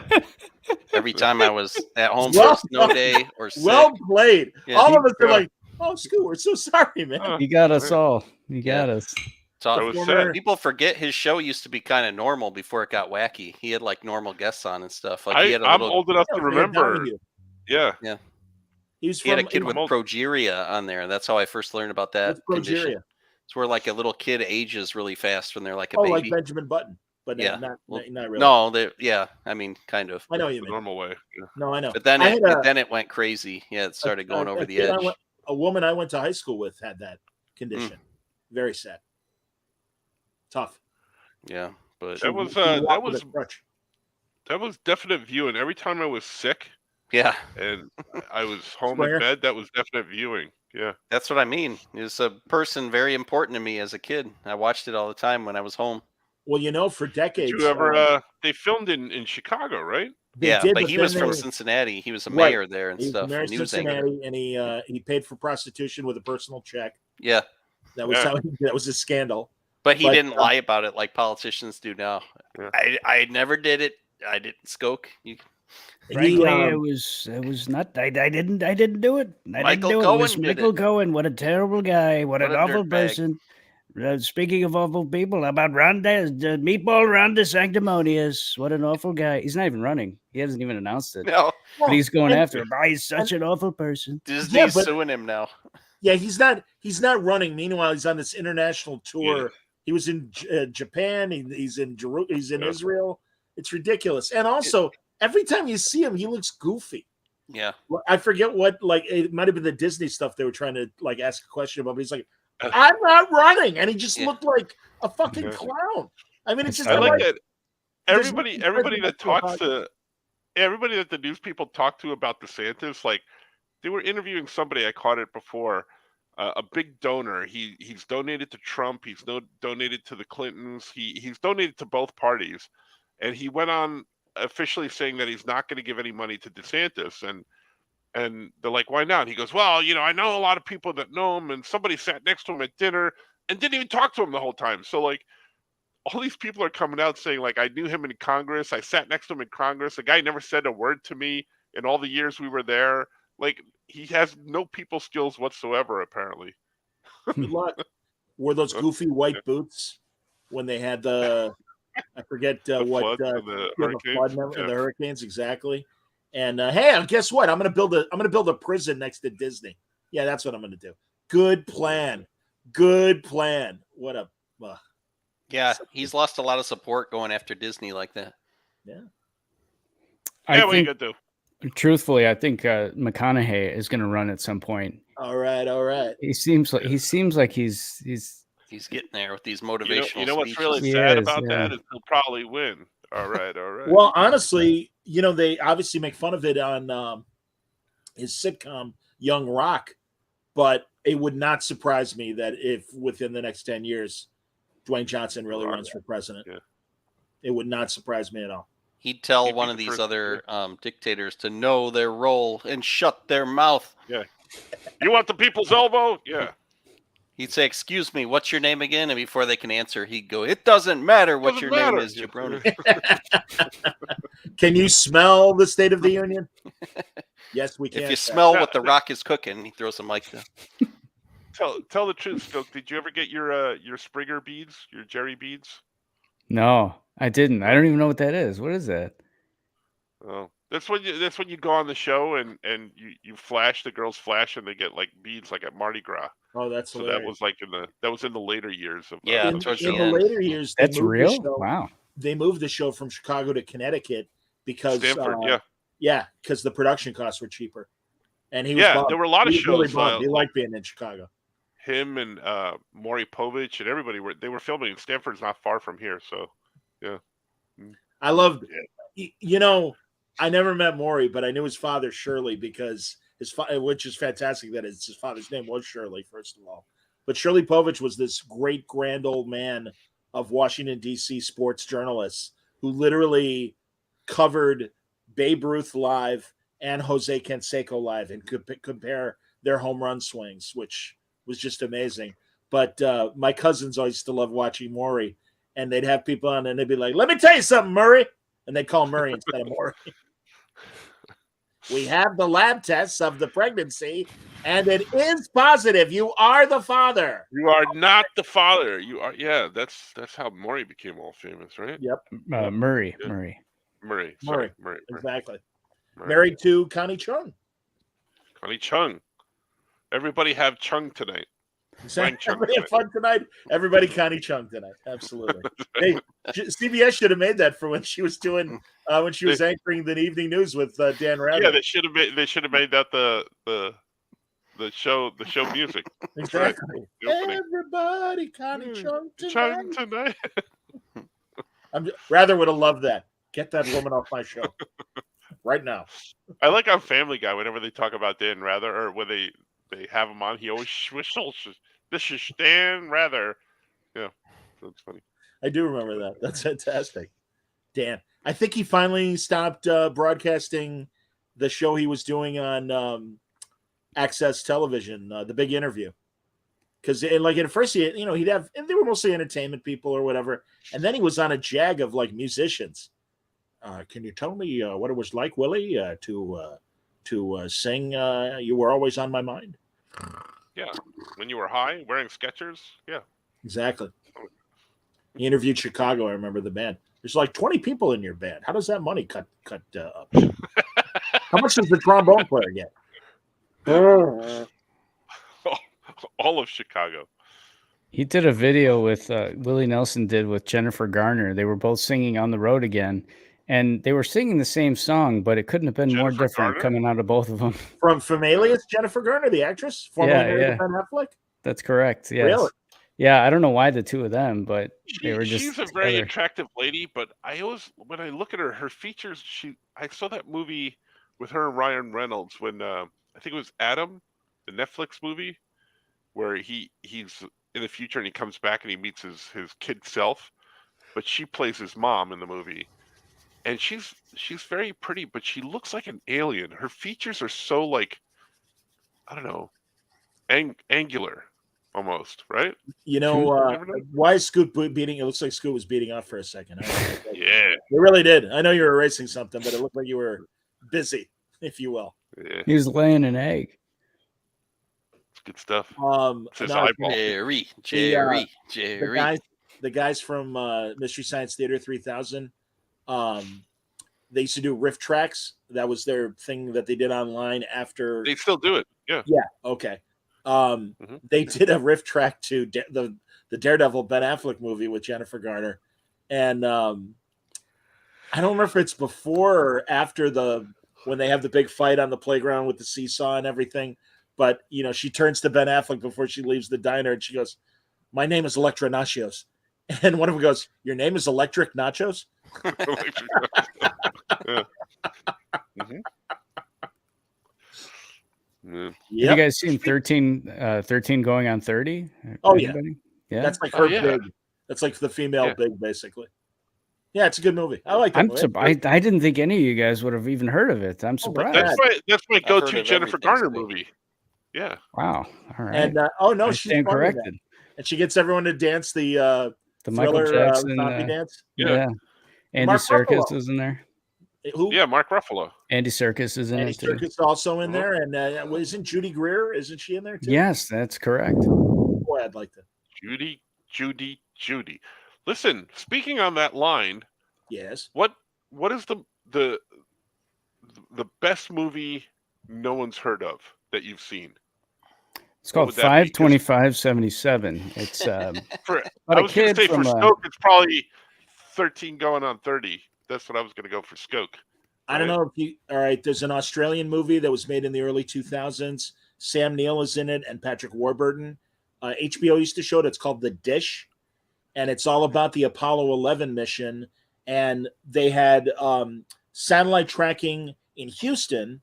Every time I was at home for a snow day or sick. Well played. Yeah. All of us are like, oh, Scoot, we're so sorry, man. You got us all. You got us. So that was sad. people forget his show used to be kind of normal before it got wacky. He had like normal guests on and stuff. Like he had I'm old enough to remember. Yeah. He had a kid with progeria on there. That's how I first learned about that condition. Progeria? It's where like a little kid ages really fast when they're like a Oh, baby. like Benjamin Button, but Yeah. not really. No, I mean, kind of. I know you The mean. normal way. Yeah. No, I know. But then I it went crazy. Yeah, it started going over the kid edge. A woman I went to high school with had that condition. Very sad. Tough. Yeah, but That was definite viewing. Every time I was sick yeah, and I was home in bed, that was definite viewing. Yeah. that's what I mean. It was a person very important to me as a kid. I watched it all the time when I was home. Well, for decades. Did you ever? They filmed in Chicago, right? Yeah, but he was from Cincinnati. He was a mayor there and stuff. Married News Cincinnati, and he paid for prostitution with a personal check. Yeah, that was a scandal. But he didn't lie about it like politicians do now. Yeah. I never did it. I didn't skoke. Frankly, it was not. I didn't do it. Michael didn't do it. It was Cohen did Michael it. Cohen. What a terrible guy. What an a awful dirtbag. person. Speaking of awful people, how about Ronda, Meatball Ronda Sanctimonious? What an awful guy. He's not even running. He hasn't even announced it. No, But he's going and- after him. Oh, he's such an awful person. Disney's but- suing him now. Yeah, he's not running. Meanwhile, he's on this international tour. Yeah. He was in Japan. He's in Israel. It's ridiculous. And also, every time you see him, he looks goofy. Yeah. I forget what, like, it might have been the Disney stuff they were trying to, like, ask a question about, but he's like, I'm not running. And he just looked like a fucking clown. I mean, it's just I like that. that everybody that talks to everybody that the news people talk to about DeSantis, like they were interviewing somebody, I caught it before, a big donor. He's donated to Trump. He's donated to the Clintons. He's donated to both parties, and he went on officially saying that he's not going to give any money to DeSantis. And they're like, why not? And he goes, well, I know a lot of people that know him, and somebody sat next to him at dinner and didn't even talk to him the whole time. So like, all these people are coming out saying like, I knew him in Congress. I sat next to him in Congress. The guy never said a word to me in all the years we were there. Like, he has no people skills whatsoever, apparently. Good luck. Wore those goofy white boots when they had the, I forget what, the flood and the hurricanes, exactly. And hey, guess what? I'm gonna build a prison next to Disney. Yeah, that's what I'm gonna do. Good plan. What a Yeah, he's lost a lot of support going after Disney like that. Yeah. What are you gonna do? Truthfully, I think McConaughey is going to run at some point. All right. He seems like he's getting there with these motivational. You know what's speeches. really sad about that is he'll probably win. All right. Well, honestly, they obviously make fun of it on his sitcom Young Rock, but it would not surprise me that if within the next 10 years, Dwayne Johnson really runs for president. Yeah. It would not surprise me at all. He'd tell one of these other dictators to know their role and shut their mouth. Yeah. You want the people's elbow? Yeah. He'd say, excuse me, what's your name again? And before they can answer, he'd go, it doesn't matter what your name is, jabroni. Can you smell the State of the Union? Yes, we can. If you smell what the Rock is cooking, he throws a mic down. Tell the truth, Stoke. Did you ever get your Springer beads, your Jerry beads? No, I didn't. I don't even know what that is. What is that? Oh, that's when you go on the show and you flash, the girls flash, and they get like beads like at Mardi Gras. Oh, that's so hilarious. that was like in the later years of in the later years. That's real. Wow. They moved the show from Chicago to Connecticut because Stanford, because the production costs were cheaper. And he was there were a lot of shows. Really he liked being in Chicago. Him and Maury Povich and everybody were filming. Stanford's not far from here, so yeah. I loved it. I never met Maury, but I knew his father Shirley because which is fantastic that his father's name was Shirley, first of all. But Shirley Povich was this great grand old man of Washington D.C. sports journalists who literally covered Babe Ruth live and Jose Canseco live and could compare their home run swings, which was just amazing. But my cousins always used to love watching Maury, and they'd have people on and they'd be like, let me tell you something, Murray. And they'd call Murray instead of Maury. We have the lab tests of the pregnancy, and it is positive. You are the father. You are not the father. You are. Yeah, that's how Maury became all famous, right? Yep. Murray. Exactly. Married to Connie Chung. Connie Chung. Everybody have Chung tonight. Everybody have fun tonight. Everybody Connie Chung tonight. Absolutely. CBS should have made that for when she was doing when she was anchoring the evening news with Dan Rather. Yeah, they should have made that the show music. Exactly. Everybody Connie Chung tonight. Rather would have loved that. Get that woman off my show right now. I like on Family Guy whenever they talk about Dan Rather, or when they have him on, he always whistles. This is Dan Rather. Yeah, that's funny. I do remember that. That's fantastic. Dan. I think he finally stopped broadcasting the show he was doing on Access Television, The Big Interview. Because at first he'd have, and they were mostly entertainment people or whatever. And then he was on a jag of like musicians. Can you tell me what it was like, Willie, to sing You Were Always on My Mind? Yeah, when you were high, wearing Skechers. Yeah. Exactly. He interviewed Chicago. I remember the band. There's like 20 people in your band. How does that money cut up? How much does the trombone player get? All of Chicago. He did a video with Willie Nelson did with Jennifer Garner. They were both singing On the Road Again, and they were singing the same song, but it couldn't have been more Jennifer different Garner? coming out of both of them. From Alias, Jennifer Garner, the actress, formerly married to Ben Affleck. That's correct. Yes. Really? Yeah, I don't know why the two of them, but they were just She's a very together. attractive lady, but I always, when I look at her features, I saw that movie with her and Ryan Reynolds when I think it was Adam, the Netflix movie, where he's in the future and he comes back and he meets his kid self, but she plays his mom in the movie, and she's very pretty, but she looks like an alien. Her features are so like, I don't know, angular almost, right? You know, why is Scoot beating? It looks like Scoot was beating off for a second. Yeah, you really did. I know you were erasing something, but it looked like you were busy, if you will. Yeah. He was laying an egg. It's good stuff. It's his eyeball. Jerry. The guys from Mystery Science Theater 3000, they used to do riff tracks. That was their thing that they did online after. They still do it. Yeah. Yeah. Okay. They did a riff track to the Daredevil Ben Affleck movie with Jennifer Garner, and I don't remember if it's before or after when they have the big fight on the playground with the seesaw and everything. But you know, she turns to Ben Affleck before she leaves the diner, and she goes, "My name is Electra Nachos," and one of them goes, "Your name is Electric Nachos?" Yeah. Mm-hmm. Yeah. Have you guys seen 13 going on 30? Oh, Anybody? Yeah. That's like her big. That's like the female big, basically. Yeah, it's a good movie. I like it. I didn't think any of you guys would have even heard of it. I'm surprised. That's my go-to Jennifer Garner movie. Yeah. Wow. All right. And she's stand corrected. And she gets everyone to dance the Michael Jackson zombie dance. Yeah. Andy Serkis is in there. Who? Yeah, Mark Ruffalo. Andy Serkis is in it too. Serkis also in there, and isn't Judy Greer? Isn't she in there too? Yes, that's correct. Boy, I'd like to. Judy. Listen, speaking on that line. Yes. What is the best movie no one's heard of that you've seen? It's called 52577. It's I was going to say for Stoke, it's probably 13 going on 30. That's what I was going to go for Skoke. Right? I don't know if you. All right, there's an Australian movie that was made in the early 2000s. Sam Neill is in it, and Patrick Warburton. HBO used to show it. It's called The Dish, and it's all about the Apollo 11 mission. And they had satellite tracking in Houston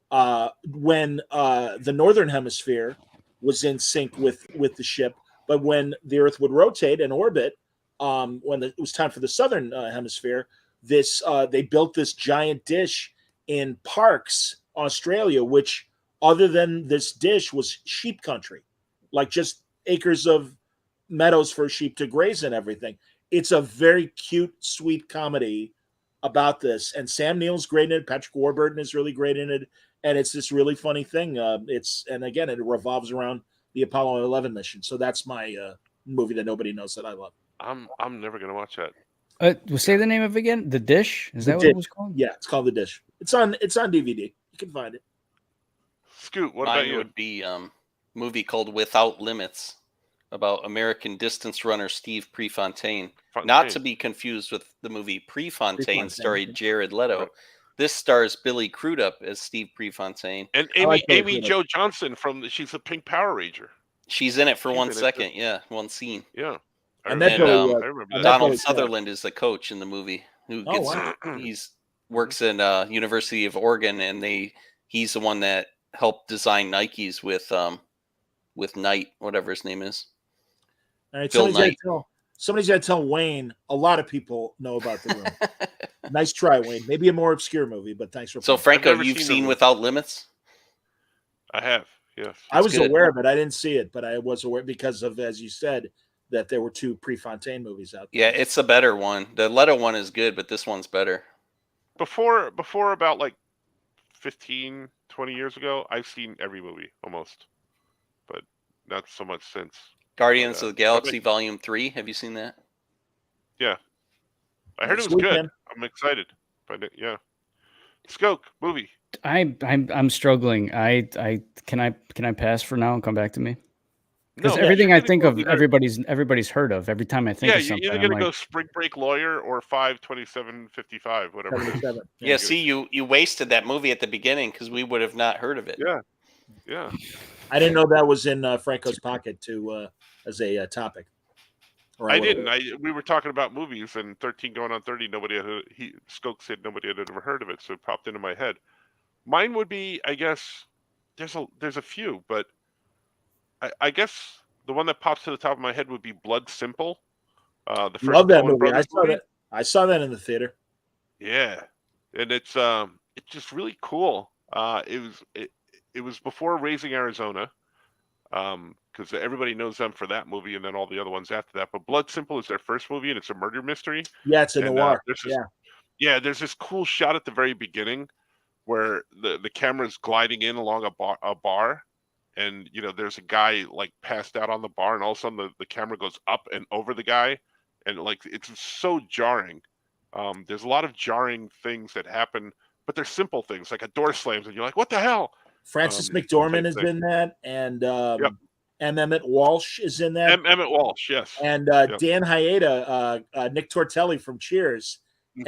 when the Northern Hemisphere was in sync with the ship, but when the Earth would rotate and orbit, when it was time for the Southern Hemisphere. They built this giant dish in Parkes, Australia, which other than this dish was sheep country, like just acres of meadows for sheep to graze and everything. It's a very cute, sweet comedy about this. And Sam Neill's great in it. Patrick Warburton is really great in it. And it's this really funny thing. And again, it revolves around the Apollo 11 mission. So that's my movie that nobody knows that I love. I'm never going to watch that. Say the name of it again. The Dish? Is that what it was called? Yeah, it's called The Dish. It's on DVD. You can find it. Scoot, what about you? Would be movie called Without Limits about American distance runner Steve Prefontaine. Not to be confused with the movie Prefontaine starring Jared Leto. Right. This stars Billy Crudup as Steve Prefontaine. And Amy Jo Johnson she's a Pink Power Ranger. She's in it for 1 second. Yeah, one scene. Yeah. I remember Donald Sutherland is the coach in the movie who works in University of Oregon, and he's the one that helped design Nikes with Knight, whatever his name is. All right, somebody's got to tell Wayne. A lot of people know about The Room. Nice try, Wayne. Maybe a more obscure movie, but thanks for. So, Franco, you've seen Without Limits? I have. Yes. I was aware of it. I didn't see it, but I was aware because of, as you said, that there were two Prefontaine movies out there. Yeah, it's a better one. The Leto one is good, but this one's better. Before about like 15, 20 years ago, I've seen every movie almost, but not so much since. Guardians of the Galaxy Volume 3. Have you seen that? Yeah. I heard it was good. I'm excited. But yeah. Skoke, movie. I'm struggling. Can I pass for now and come back to me? Because No, everything you're I gonna think go of, either- everybody's heard of. Every time I think Yeah, of you're something, either I'm gonna like, go Spring Break Lawyer or 5/27/55, whatever. 77. Yeah, see, you wasted that movie at the beginning because we would have not heard of it. Yeah, yeah. I didn't know that was in Franco's pocket as a topic. Or I didn't. We were talking about movies, and 13 going on 30. Nobody had. Skoke said nobody had ever heard of it, so it popped into my head. Mine would be, I guess, there's a few, but I guess the one that pops to the top of my head would be Blood Simple. The first Love that Coen movie. Brothers movie. I saw that in the theater. Yeah, and it's just really cool. It was before Raising Arizona, because everybody knows them for that movie, and then all the other ones after that. But Blood Simple is their first movie, and it's a murder mystery. Yeah, it's a noir. There's this cool shot at the very beginning where the camera's gliding in along a bar, and there's a guy like passed out on the bar, and all of a sudden the camera goes up and over the guy, and like it's so jarring. There's a lot of jarring things that happen, but they're simple things, like a door slams and you're like, what the hell? Francis McDormand is in that, and Emmett Walsh is in that. Emmett Walsh, yes. And Dan Hyeda, Nick Tortelli from Cheers. Mm-hmm.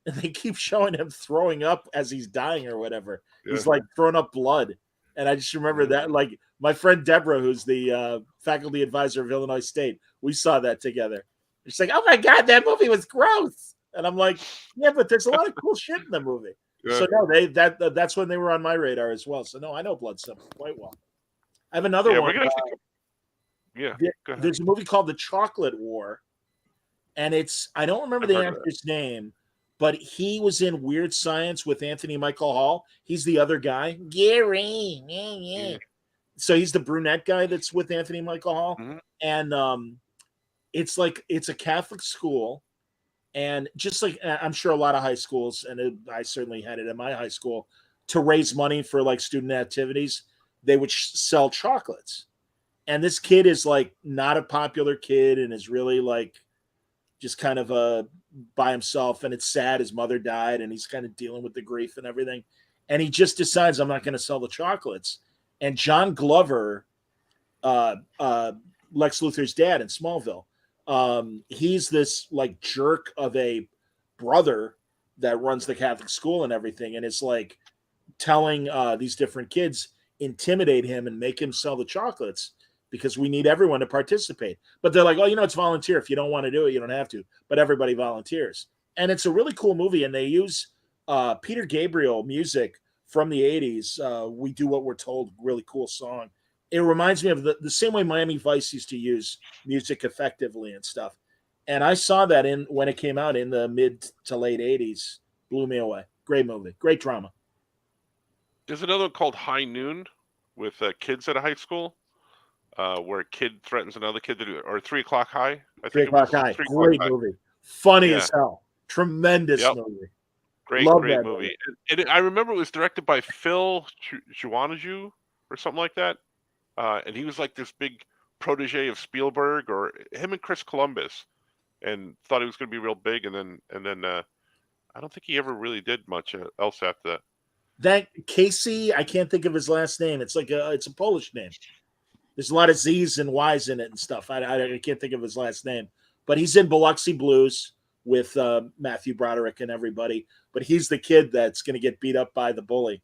And they keep showing him throwing up as he's dying or whatever. Yeah. He's like throwing up blood. And I just remember that, like my friend Deborah, who's the faculty advisor of Illinois State, we saw that together. She's like, "Oh my God, that movie was gross." And I'm like, "Yeah, but there's a lot of cool shit in the movie." Yeah. So no, that's when they were on my radar as well. So no, I know Blood Simple quite well. I have another one. There's a movie called The Chocolate War, and I don't remember the actor's name, but he was in Weird Science with Anthony Michael Hall. He's the other guy, Gary. Yeah. So he's the brunette guy that's with Anthony Michael Hall, and it's a Catholic school. And just like I'm sure a lot of high schools, and I certainly had it at my high school, to raise money for like student activities, they would sell chocolates. And this kid is like not a popular kid and is really like just kind of by himself. And it's sad. His mother died and he's kind of dealing with the grief and everything. And he just decides, I'm not going to sell the chocolates. And John Glover, Lex Luthor's dad in Smallville, he's this like jerk of a brother that runs the Catholic school and everything, and it's like telling these different kids, intimidate him and make him sell the chocolates because we need everyone to participate. But they're like, oh, it's volunteer. If you don't want to do it, you don't have to. But everybody volunteers, and it's a really cool movie. And they use Peter Gabriel music from the 80s. We Do What We're Told, really cool song. It reminds me of the same way Miami Vice used to use music effectively and stuff. And I saw that when it came out in the mid to late 80s. Blew me away. Great movie. Great drama. There's another one called High Noon with kids at a high school where a kid threatens another kid to do it. Or 3 O'Clock High. 3 O'Clock High. Great movie. Funny as hell. Tremendous movie. Great movie. And I remember it was directed by Phil Joannou or something like that. And he was like this big protege of Spielberg, or him and Chris Columbus, and thought he was going to be real big. And then I don't think he ever really did much else after that. That Casey, I can't think of his last name. It's like it's a Polish name. There's a lot of Z's and Y's in it and stuff. I can't think of his last name, but he's in Biloxi Blues with Matthew Broderick and everybody. But he's the kid that's going to get beat up by the bully.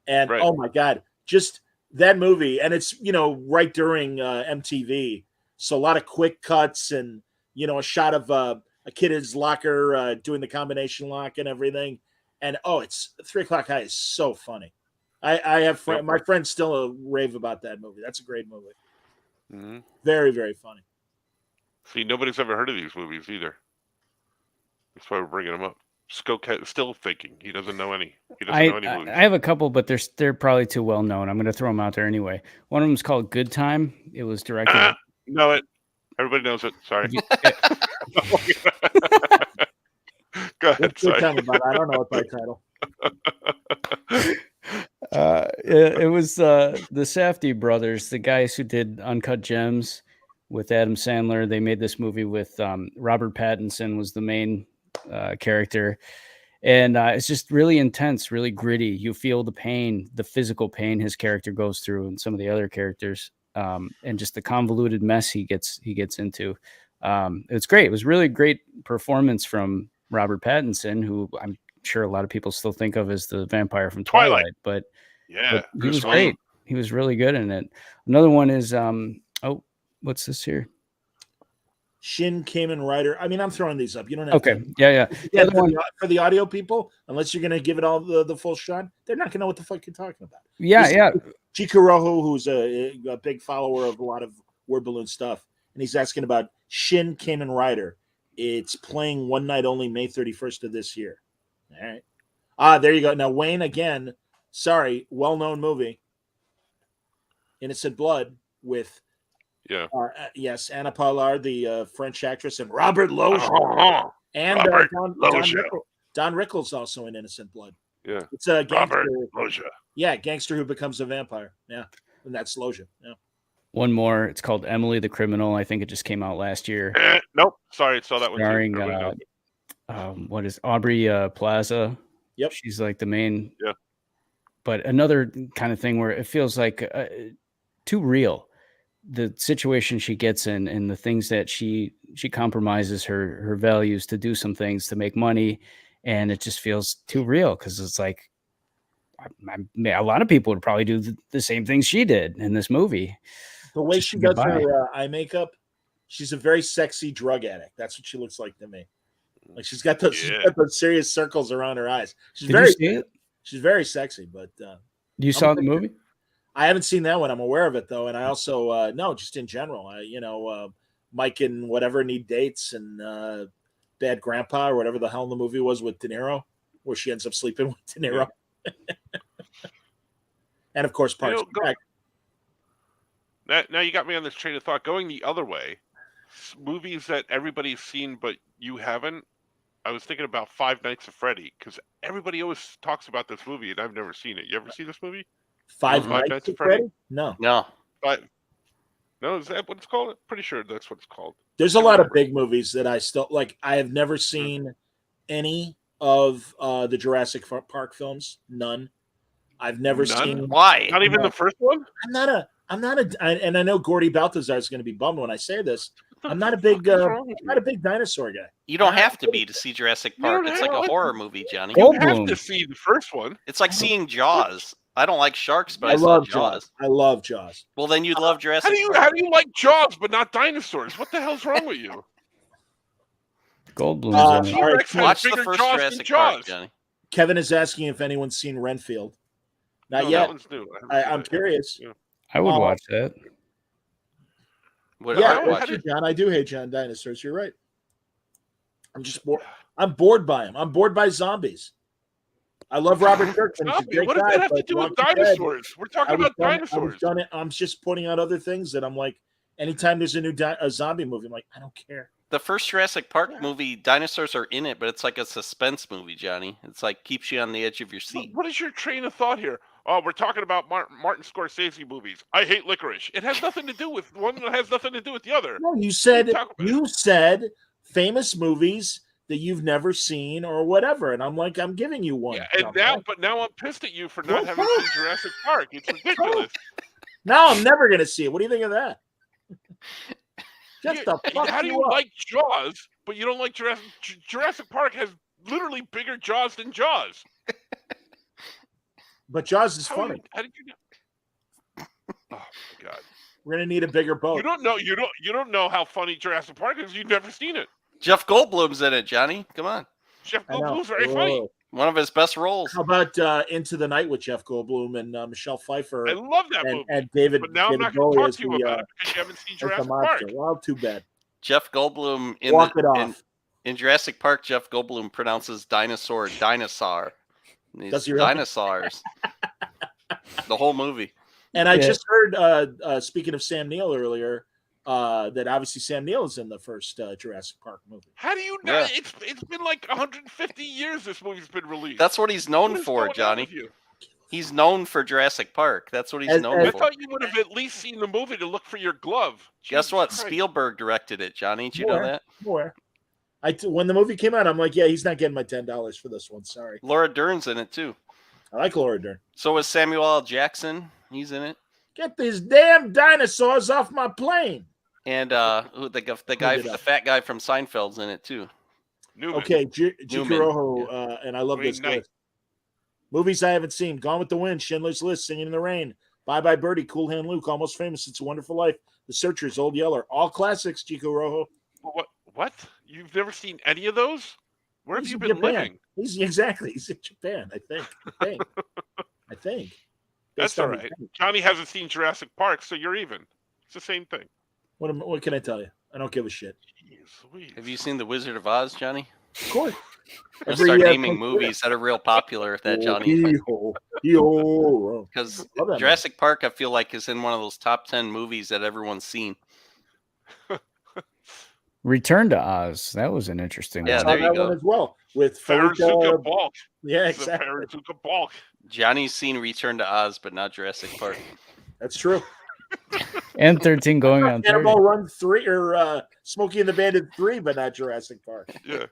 And oh my God, just that movie, and it's right during MTV, so a lot of quick cuts and a shot of a kid in his locker doing the combination lock and everything, and it's 3 O'Clock High is so funny. I have my friends still rave about that movie. That's a great movie. Mm-hmm. Very, very funny. See, nobody's ever heard of these movies either. That's why we're bringing them up. Skoke is still thinking. He doesn't know any. He doesn't know any movies. I have a couple, but they're probably too well known. I'm going to throw them out there anyway. One of them is called Good Time. It was directed. Know it. Everybody knows it. Sorry. Go ahead. Good Time about it? I don't know what by title. It was the Safdie brothers, the guys who did Uncut Gems with Adam Sandler. They made this movie with Robert Pattinson was the main character. And it's just really intense, really gritty. You feel the pain, the physical pain his character goes through, and some of the other characters, and just the convoluted mess he gets into. It's great. It was really great performance from Robert Pattinson, who I'm sure a lot of people still think of as the vampire from Twilight. But he was great. He was really good in it. Another one is what's this here? Shin Kamen Rider. I mean, I'm throwing these up. You don't have to. Yeah. For the audio people, unless you're going to give it all the full shot, they're not going to know what the fuck you're talking about. Yeah. Chikuroho, who's a big follower of a lot of word balloon stuff, and he's asking about Shin Kamen Rider. It's playing one night only, May 31st of this year. All right. There you go. Now, Wayne, again, sorry, well-known movie, Innocent Blood, with yes, Anna Paulard, the French actress, and Robert Loggia. And Don Rickles also in Innocent Blood. Yeah. It's a gangster. Robert Loggia. Yeah, gangster who becomes a vampire. Yeah. And that's Loggia. Yeah. One more. It's called Emily the Criminal. I think it just came out last year. Nope. Sorry, saw that one. Starring what is Aubrey Plaza? Yep. She's like the main. Yeah. But another kind of thing where it feels like too real. The situation she gets in and the things that she compromises her values to do some things to make money, and it just feels too real because it's like a lot of people would probably do the same things she did in this movie. The way she does her eye makeup, she's a very sexy drug addict. That's what she looks like to me. Like she's got those serious circles around her eyes. She's very sexy. But you saw the movie? I haven't seen that one. I'm aware of it though, and I also no, just in general. Mike and whatever need dates, and Bad Grandpa or whatever the hell the movie was with De Niro, where she ends up sleeping with De Niro. And of course, Parks and Rec. Now you got me on this train of thought. Going the other way, movies that everybody's seen but you haven't. I was thinking about Five Nights at Freddy because everybody always talks about this movie and I've never seen it. You ever see this movie? Five Nights at Freddy? No. No, is that what it's called? Pretty sure that's what it's called. There's a lot of big movies that I still like. I have never seen any of the Jurassic Park films. None. I've never seen. Why? Not even the first one? And I know Gordy Baltazar is going to be bummed when I say this. I'm not a big dinosaur guy. You don't have to be to see Jurassic Park. It's like a horror movie, Johnny. You have to see the first one. It's like seeing Jaws. I don't like sharks, but I love Jaws. I love Jaws. Well, then you'd love Jurassic Park. How do you like Jaws but not dinosaurs? What the hell's wrong with you? Goldblum's all right, watch the first Jurassic Park, Johnny. Kevin is asking if anyone's seen Renfield. Not yet. That one's new. I'm curious. Yeah. I would watch that. John, I do hate John dinosaurs. You're right. I'm just bored. I'm bored by him. I'm bored by zombies. I love Robert Kirkman. What does that have to do with dinosaurs? We're talking about dinosaurs. I'm just pointing out other things that I'm like, anytime there's a new zombie movie, I'm like, I don't care. The first Jurassic Park movie, dinosaurs are in it, but it's like a suspense movie, Johnny. It's like keeps you on the edge of your seat. What is your train of thought here? Oh, we're talking about Martin Scorsese movies. I hate licorice. It has nothing to do with one that has nothing to do with the other. No, you said famous movies that you've never seen or whatever, and I'm like, I'm giving you one. Yeah, but now I'm pissed at you for not having seen Jurassic Park. It's ridiculous. No, I'm never gonna see it. What do you think of that? How do you like Jaws, but you don't like Jurassic? Jurassic Park has literally bigger jaws than Jaws. But Jaws is funny. How did you know? Oh my god! We're gonna need a bigger boat. You don't know how funny Jurassic Park is. You've never seen it. Jeff Goldblum's in it, Johnny. Come on. Jeff Goldblum's very funny. One of his best roles. How about Into the Night with Jeff Goldblum and Michelle Pfeiffer? I love that movie. And David. But now David I'm not going to Bowie talk to you about it because you haven't seen Jurassic Park. Well, too bad. Jeff Goldblum in Jurassic Park. Jeff Goldblum pronounces dinosaur. Does he really? Dinosaurs. The whole movie. And I just heard, speaking of Sam Neill earlier, that obviously Sam Neill is in the first Jurassic Park movie. How do you know? Yeah. It's been like 150 years this movie's been released. That's what he's known for, Johnny. He's known for Jurassic Park. That's what he's known I for. thought you would have at least seen the movie to look for your glove. Guess what? Jesus Christ. Spielberg directed it, Johnny. Did you know that? More. When the movie came out, I'm like, yeah, he's not getting my $10 for this one. Sorry. Laura Dern's in it too. I like Laura Dern. So is Samuel L. Jackson. He's in it. Get these damn dinosaurs off my plane. And the fat guy from Seinfeld's in it too. Newman. Okay, Chikuroho, and I love Green this Knight. list. Movies I haven't seen: Gone with the Wind, Schindler's List, Singing in the Rain, Bye Bye Birdie, Cool Hand Luke, Almost Famous, It's a Wonderful Life, The Searchers, Old Yeller, all classics. Chikuroho. What? You've never seen any of those? Where have He's you in been Japan. living? He's in Japan, I think. That's all right. Johnny hasn't seen Jurassic Park, so you're even. It's the same thing. What can I tell you? I don't give a shit. Jeez, Have you seen The Wizard of Oz, Johnny? Of course. We'll start naming movies that are real popular. That Johnny, because Jurassic Park, I feel like, is in one of those top 10 movies that everyone's seen. Return to Oz. That was an interesting Yeah, one. there you that go. one as well with Farrah Balk. Yeah, exactly. Farrah Balk. Johnny's seen Return to Oz, but not Jurassic Park. That's true. And 13 going on 30. Cannonball Run 3 or Smokey and the Bandit 3, but not Jurassic Park. Yeah.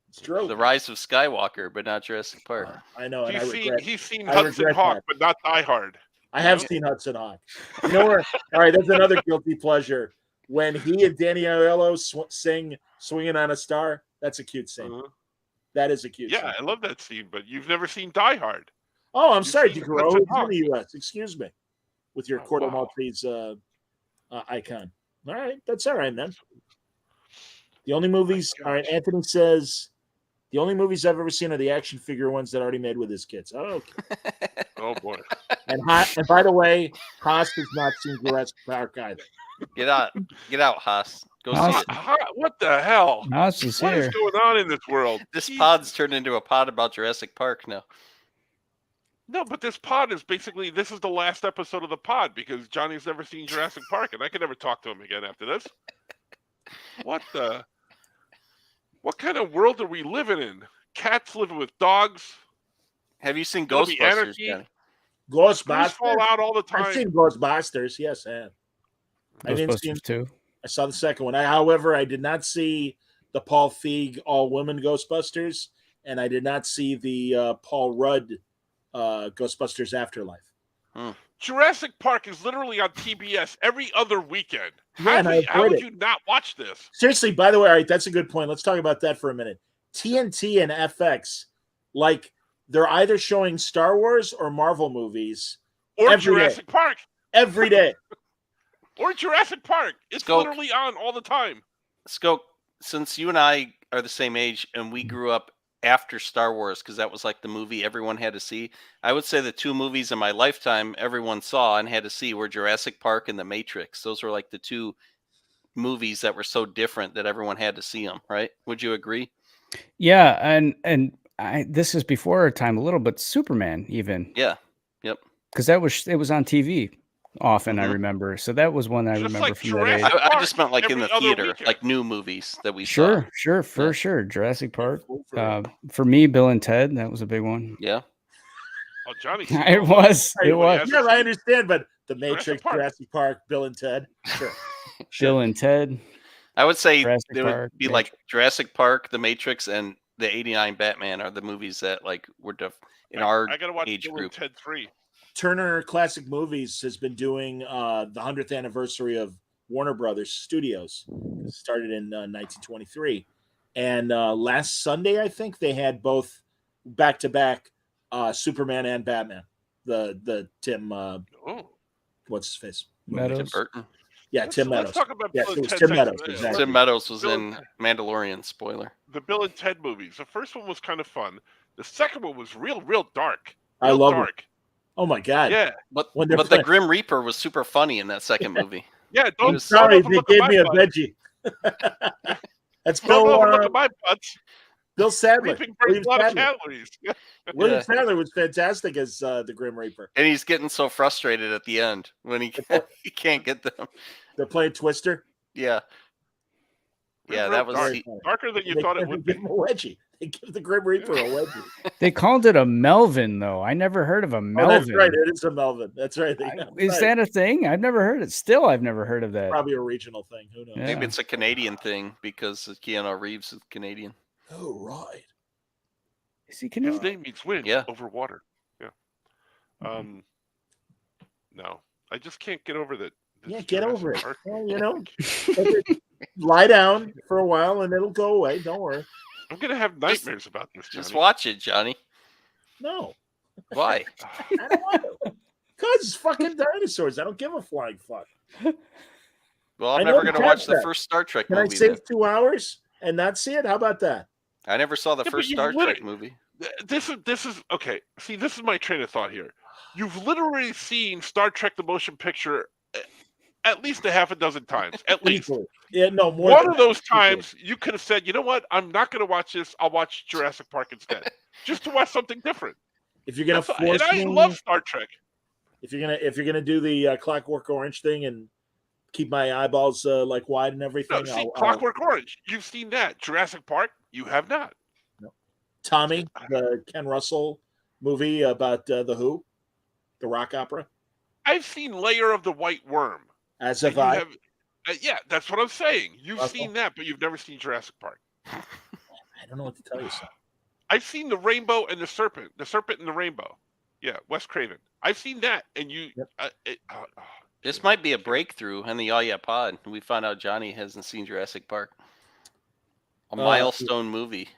It's true. The Rise of Skywalker, but not Jurassic Park. I know. And He's seen Hudson Hawk, but not Die Hard. I have seen Hudson Hawk. You know where? All right, that's another guilty pleasure. When he and Danny Aiello sing "Swinging on a Star," that's a cute scene. Uh-huh. That is a cute scene. Yeah, I love that scene, but you've never seen Die Hard. Oh, I'm sorry, seen DeGro. Hudson It's in Hawk. the U.S. Excuse me. With your Corto Maltese icon. All right, that's all right, man. The only movies. All right, Anthony says the only movies I've ever seen are the action figure ones that are already made with his kids. Oh, okay. Oh boy. And by the way, Haas has not seen Jurassic Park either. Get out, Haas. Go see it. What the hell? Haas is What is here. going on in this world? This pod's turned into a pod about Jurassic Park now. No, but this pod is basically, this is the last episode of the pod because Johnny's never seen Jurassic Park and I can never talk to him again after this. What kind of world are we living in? Cats living with dogs? Have you seen Gonna be Ghostbusters, anarchy? Johnny? Crews Ghostbusters. fall out all the time. I've seen Ghostbusters. Yes, I have. I didn't see. Ghostbusters 2. I saw the second one. However, I did not see the Paul Feig all-women Ghostbusters, and I did not see the Paul Rudd Ghostbusters Afterlife. Jurassic Park is literally on TBS every other weekend. Yeah, How would you not watch this? Seriously, by the way, all right, that's a good point. Let's talk about that for a minute. TNT and FX, like, they're either showing Star Wars or Marvel movies Or every Jurassic Park. every day. Or Jurassic Park. It's literally on all the time. Scope, since you and I are the same age and we grew up after Star Wars, because that was like the movie everyone had to see, I would say the two movies in my lifetime everyone saw and had to see were Jurassic Park and The Matrix. Those were like the two movies that were so different that everyone had to see them, right? Would you agree? Yeah, and this is before our time a little, but Superman even. Yeah. Yep. Because it was on TV often, I remember. So that was one I remember like from that age. I just meant like in every the other theater, weekend. like new movies that we saw. Sure, for sure. Jurassic Park. For me, Bill and Ted, that was a big one. Yeah. Oh, Johnny. It was. It was. Yeah, I understand, but The Matrix, Park. Jurassic Park, Bill and Ted. Sure. Bill and Ted. I would say Jurassic there would Park, be like Jurassic Park, The Matrix, and the '89 Batman are the movies that like were in our I gotta watch age Bill group. and Ted 3. Turner Classic Movies has been doing the 100th anniversary of Warner Brothers Studios. It started in 1923. And last Sunday, I think, they had both back-to-back Superman and Batman. The Tim, what's his face? Meadows. Tim Burton. Yeah, Tim Meadows. Let's talk about Yes, Bill it and was Ted Tim Meadows. section. Exactly. Tim Meadows was Bill in Mandalorian. Spoiler. The Bill and Ted movies. The first one was kind of fun. The second one was real dark. I Real love dark. it. Oh, my God. Yeah. But When they're the playing- Grim Reaper was super funny in that second movie. Yeah, I'm don't sorry, don't they overlook my gave me a butt. veggie. That's Don't Bill, overlook at my butts. Bill Sadler. Reaping brings a lot of calories. William Sadler was fantastic as the Grim Reaper. And he's getting so frustrated at the end when he can't get them. They're playing Twister. Yeah. Yeah, Real that was dark. Darker than you thought it would Give be. him a wedgie. They give the Grim Reaper a wedgie. They called it a Melvin, though. I never heard of a Melvin. Oh, that's right. It is a Melvin. That's right. Is that a thing? I've never heard it. Still, I've never heard of that. Probably a regional thing. Who knows? Yeah. Maybe it's a Canadian thing because Keanu Reeves is Canadian. Oh, right. Is he His Canadian? name means wind over water. Yeah. No, I just can't get over that. Yeah, get over it. Well, you know, lie down for a while and it'll go away. Don't worry. I'm gonna have nightmares about this, Johnny. Just watch it, Johnny. No. Why? I don't want to. Because it's fucking dinosaurs. I don't give a flying fuck. Well, I'm never going to watch the first Star Trek movie. Can I save 2 hours and not see it? How about that? I never saw the first Star Trek movie. This is okay. See, this is my train of thought here. You've literally seen Star Trek: The Motion Picture at least a half a dozen times. At least. Yeah, no more. One of those times you could have said, you know what? I'm not going to watch this. I'll watch Jurassic Park instead, just to watch something different. If you're gonna and I love Star Trek. If you're gonna do the Clockwork Orange thing and keep my eyeballs like wide and everything, No, Clockwork Orange. You've seen that. Jurassic Park. You have not. No. Tommy, the Ken Russell movie about the Who, the rock opera. I've seen Layer of the White Worm. As have I. Yeah, that's what I'm saying. You've seen that, but you've never seen Jurassic Park. I don't know what to tell you, son. I've seen The Rainbow and the Serpent and the Rainbow. Yeah, Wes Craven. I've seen that, and you. Yep. This might be a breakthrough in the All Yeah Pod. We found out Johnny hasn't seen Jurassic Park. A milestone movie.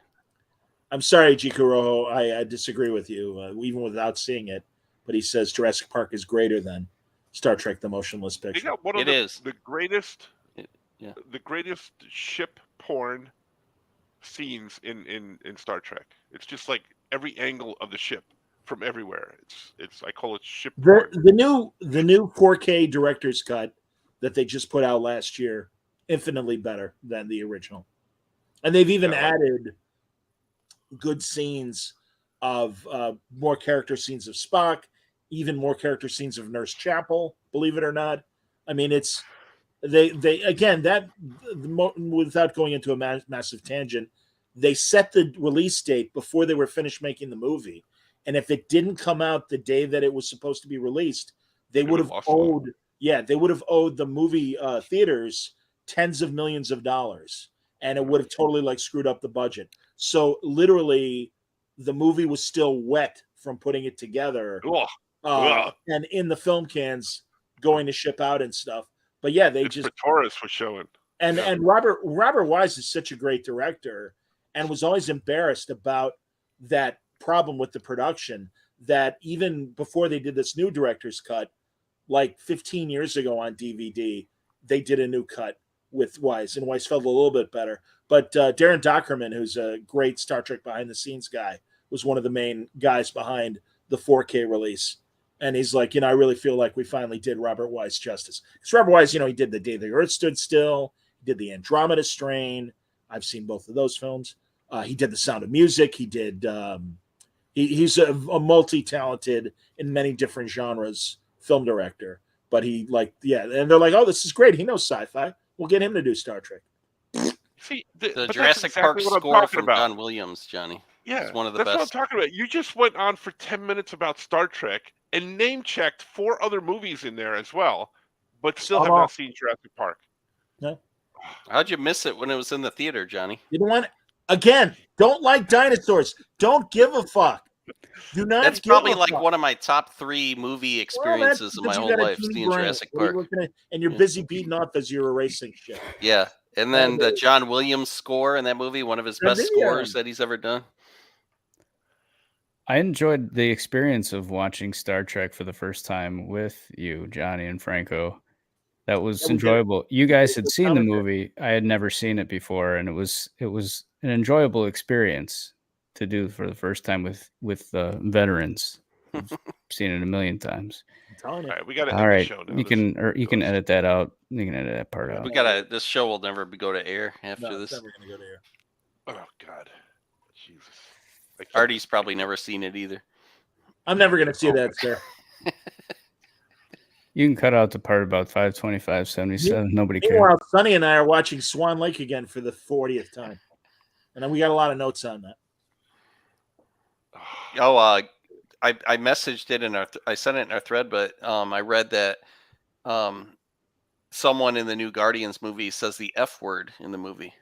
I'm sorry, G. Rojo. I disagree with you, even without seeing it. But he says Jurassic Park is greater than Star Trek: The Motionless Picture. It is the greatest. The greatest ship porn scenes in Star Trek. It's just like every angle of the ship from everywhere. It's I call it ship porn. The new 4K director's cut that they just put out last year, infinitely better than the original. And they've even added good scenes of more character scenes of Spock, even more character scenes of Nurse Chapel, believe it or not. I mean, it's they again, that without going into a massive tangent, they set the release date before they were finished making the movie. And if it didn't come out the day that it was supposed to be released, they would have owed the movie theaters tens of millions of dollars, and it would have totally screwed up the budget. So literally the movie was still wet from putting it together. And in the film cans going to ship out and stuff. But yeah, they just Taurus was showing. And Robert Wise is such a great director and was always embarrassed about that problem with the production, that even before they did this new director's cut, like 15 years ago on DVD, they did a new cut with Wise, and Wise felt a little bit better. But Darren Dockerman, who's a great Star Trek behind the scenes guy, was one of the main guys behind the 4K release. And he's like, I really feel like we finally did Robert Wise justice. Because Robert Wise, he did The Day the Earth Stood Still, he did The Andromeda Strain. I've seen both of those films. He did The Sound of Music. He did. He's a multi-talented in many different genres film director. But he and they're like, oh, this is great. He knows sci-fi. We'll get him to do Star Trek. See, the Jurassic Park score from John Williams, Johnny. Yeah, it's one of the that's best. What I'm talking about. You just went on for 10 minutes about Star Trek and name-checked 4 other movies in there as well, but still have not seen Jurassic Park. No. How'd you miss it when it was in the theater, Johnny? You know what? Again, don't like dinosaurs. Don't give a fuck. Do not. That's probably one of my top 3 movie experiences of my whole life, seeing Jurassic Park. And you're busy beating off as you're erasing shit. Yeah. And then the John Williams score in that movie, one of his best scores that he's ever done. I enjoyed the experience of watching Star Trek for the first time with you, Johnny and Franco. That was enjoyable. You guys had seen the movie. I had never seen it before, and it was an enjoyable experience to do for the first time with veterans. I've seen it a million times. I'm telling you. All right, we got to All right, show now. you can edit that out. You can edit that part out. This show will never go to air after this. It's never going to go to air. Oh God, Jesus. Artie's probably never seen it either. I'm never going to see that, sir. You can cut out the part about 525.77. Nobody cares. Meanwhile, Sonny and I are watching Swan Lake again for the 40th time. And then we got a lot of notes on that. Oh, I messaged it in I sent it in our thread, but I read that someone in the new Guardians movie says the F word in the movie.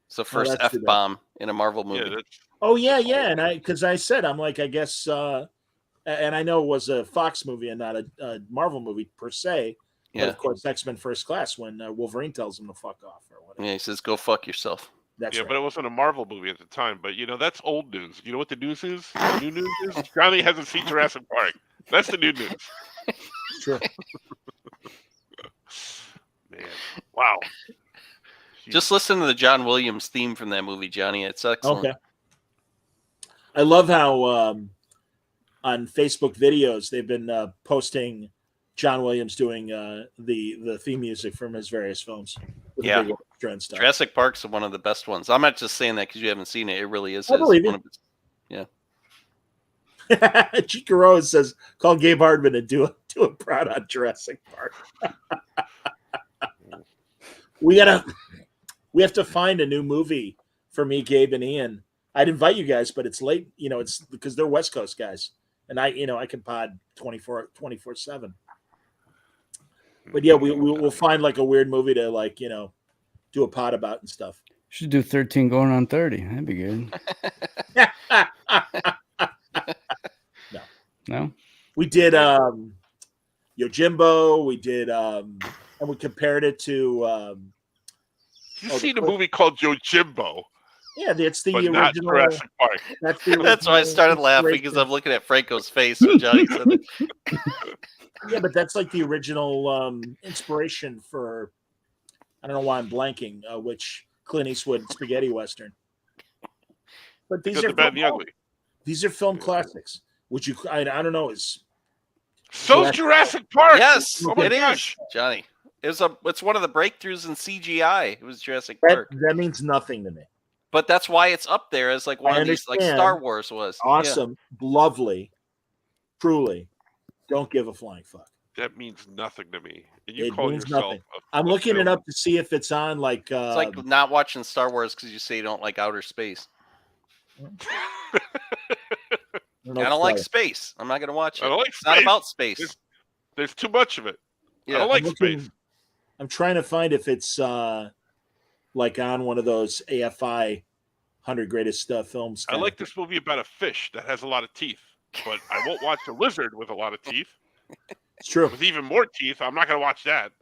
It's the first that's too F-bomb in a Marvel movie. Yeah, and because I said, I'm like, I guess, and I know it was a Fox movie and not a Marvel movie per se, but of course, X-Men First Class when Wolverine tells him to fuck off or whatever. Yeah, he says, "Go fuck yourself." That's right. But it wasn't a Marvel movie at the time. But that's old news. You know what the news is? The new news is Johnny hasn't seen Jurassic Park. That's the new news. It's true. Man, wow. Just listen to the John Williams theme from that movie, Johnny. It's excellent. Okay. I love how on Facebook videos they've been posting John Williams doing the theme music from his various films. With the big orchestra and stuff. Jurassic Park's one of the best ones. I'm not just saying that because you haven't seen it. It really is. I believe one of his, Chikaro says, "Call Gabe Hardman and do a proud on Jurassic Park." We have to find a new movie for me, Gabe, and Ian. I'd invite you guys, but it's late. It's because they're West Coast guys, and I can pod 24/7. But yeah, we'll find like a weird movie to do a pod about and stuff. Should do 13 going on 30. That'd be good. No. We did Yojimbo. We did and we compared it to. You've seen a movie called Yojimbo. Yeah, it's the original. Not Jurassic Park. That's why I started laughing because I'm looking at Franco's face when Johnny said it. Yeah, but that's like the original inspiration for. I don't know why I'm blanking. Which Clint Eastwood spaghetti western. But these are Bad and the Ugly. These are film classics. Which I don't know is. So Jurassic Park. Yes, oh my it gosh. is, Johnny. It's one of the breakthroughs in CGI. It was Jurassic Park. That means nothing to me. But that's why it's up there as like one of these, like Star Wars was. Awesome, lovely, truly. Don't give a flying fuck. That means nothing to me. And you It call means yourself nothing. I'm looking it up to see if it's on like. It's like not watching Star Wars because you say you don't like outer space. I don't like space. I'm not going to watch it. I don't like it's space. Not about space. There's too much of it. Yeah. I don't like space. I'm trying to find if it's like on one of those AFI 100 greatest films. I like this movie about a fish that has a lot of teeth, but I won't watch a lizard with a lot of teeth. It's true. With even more teeth, I'm not going to watch that.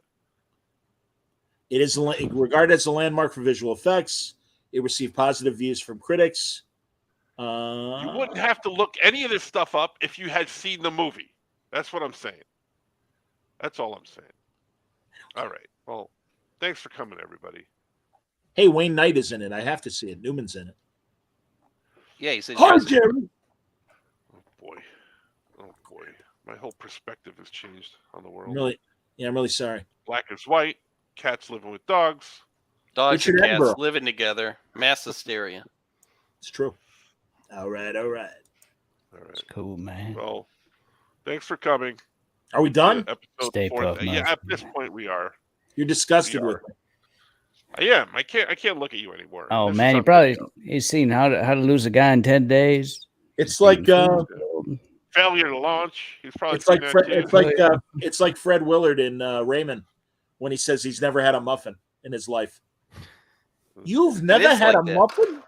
It is regarded as a landmark for visual effects. It received positive views from critics. You wouldn't have to look any of this stuff up if you had seen the movie. That's what I'm saying. That's all I'm saying. All right. Well, thanks for coming, everybody. Hey, Wayne Knight is in it. I have to see it. Newman's in it. Yeah, he said. Hi, Jerry. Oh boy. My whole perspective has changed on the world. I'm really sorry. Black is white. Cats living with dogs. Dogs and Richard cats Attenborough. living together. Mass hysteria. It's true. All right. It's cool, man. Well, thanks for coming. Are we done? Stay put, Yeah, at this point we are. You're disgusted with me. I am. I can't look at you anymore. Oh This man, is he's seen how to lose a guy in 10 days. It's like failure to launch. He's probably it's like Fred Willard in Raymond when he says he's never had a muffin in his life. You've never had a muffin?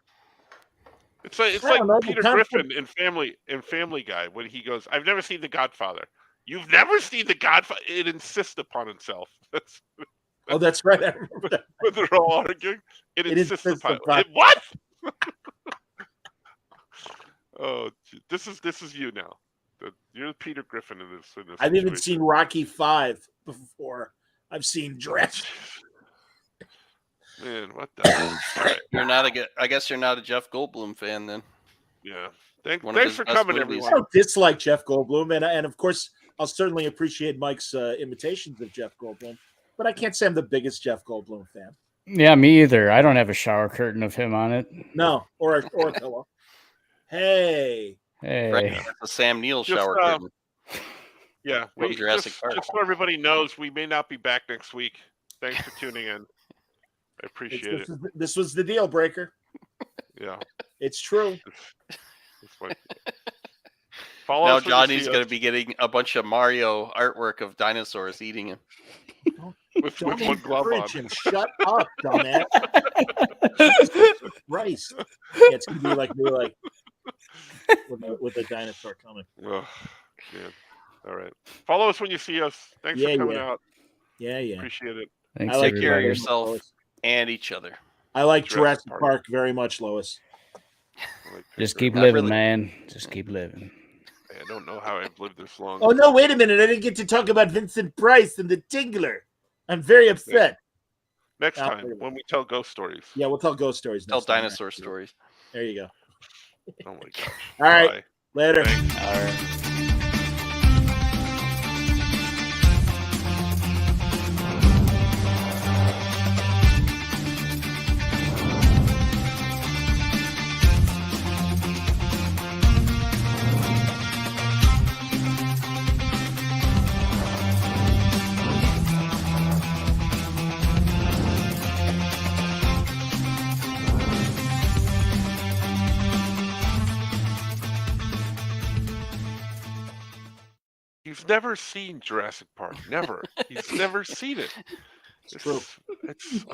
It's like Peter Griffin in Family Guy when he goes, "I've never seen The Godfather." You've never seen The Godfather? It insists upon itself. Oh, that's right. I remember that. When they're all arguing, it insists upon upon- what? Oh, this is you now. You're Peter Griffin in this. I've even seen Rocky V before. I've seen Jurassic. Man, what the hell? All right. You're not I guess you're not a Jeff Goldblum fan then. Yeah. Thanks for coming, everyone. I don't dislike Jeff Goldblum, and of course, I'll certainly appreciate Mike's imitations of Jeff Goldblum, but I can't say I'm the biggest Jeff Goldblum fan. Yeah, me either. I don't have a shower curtain of him on it. No, or a pillow. Hey. Right, that's a Sam Neill shower curtain. Yeah, Jurassic Park. Just so everybody knows, we may not be back next week. Thanks for tuning in. I appreciate it. This was the deal breaker. Yeah. It's true. It's Follow Now us when you Johnny's see going us to be getting a bunch of Mario artwork of dinosaurs eating him. with Don't one glove on. encourage him. Shut up, dumbass. Jesus Christ. Yeah, it's gonna be like with a dinosaur coming. Oh, man. All right. Follow us when you see us. Thanks Yeah, for coming yeah. out. Yeah, yeah. Appreciate it. Thanks, I like Take care of everybody. yourself Lois. and each other. I like Jurassic Jurassic Park very much, Lois. I like Just Pixar. keep Not living, really. man. Just keep living. I don't know how I've lived this long. Oh no, wait a minute. I didn't get to talk about Vincent Price and the Tingler. I'm very upset. Next Oh, time when we tell ghost stories. Yeah, we'll tell ghost stories Tell next time. dinosaur stories. There you go. Oh my gosh. All right. Bye. Later. Thanks. All right. He's never seen Jurassic Park. Never. He's never seen it. It's true. It's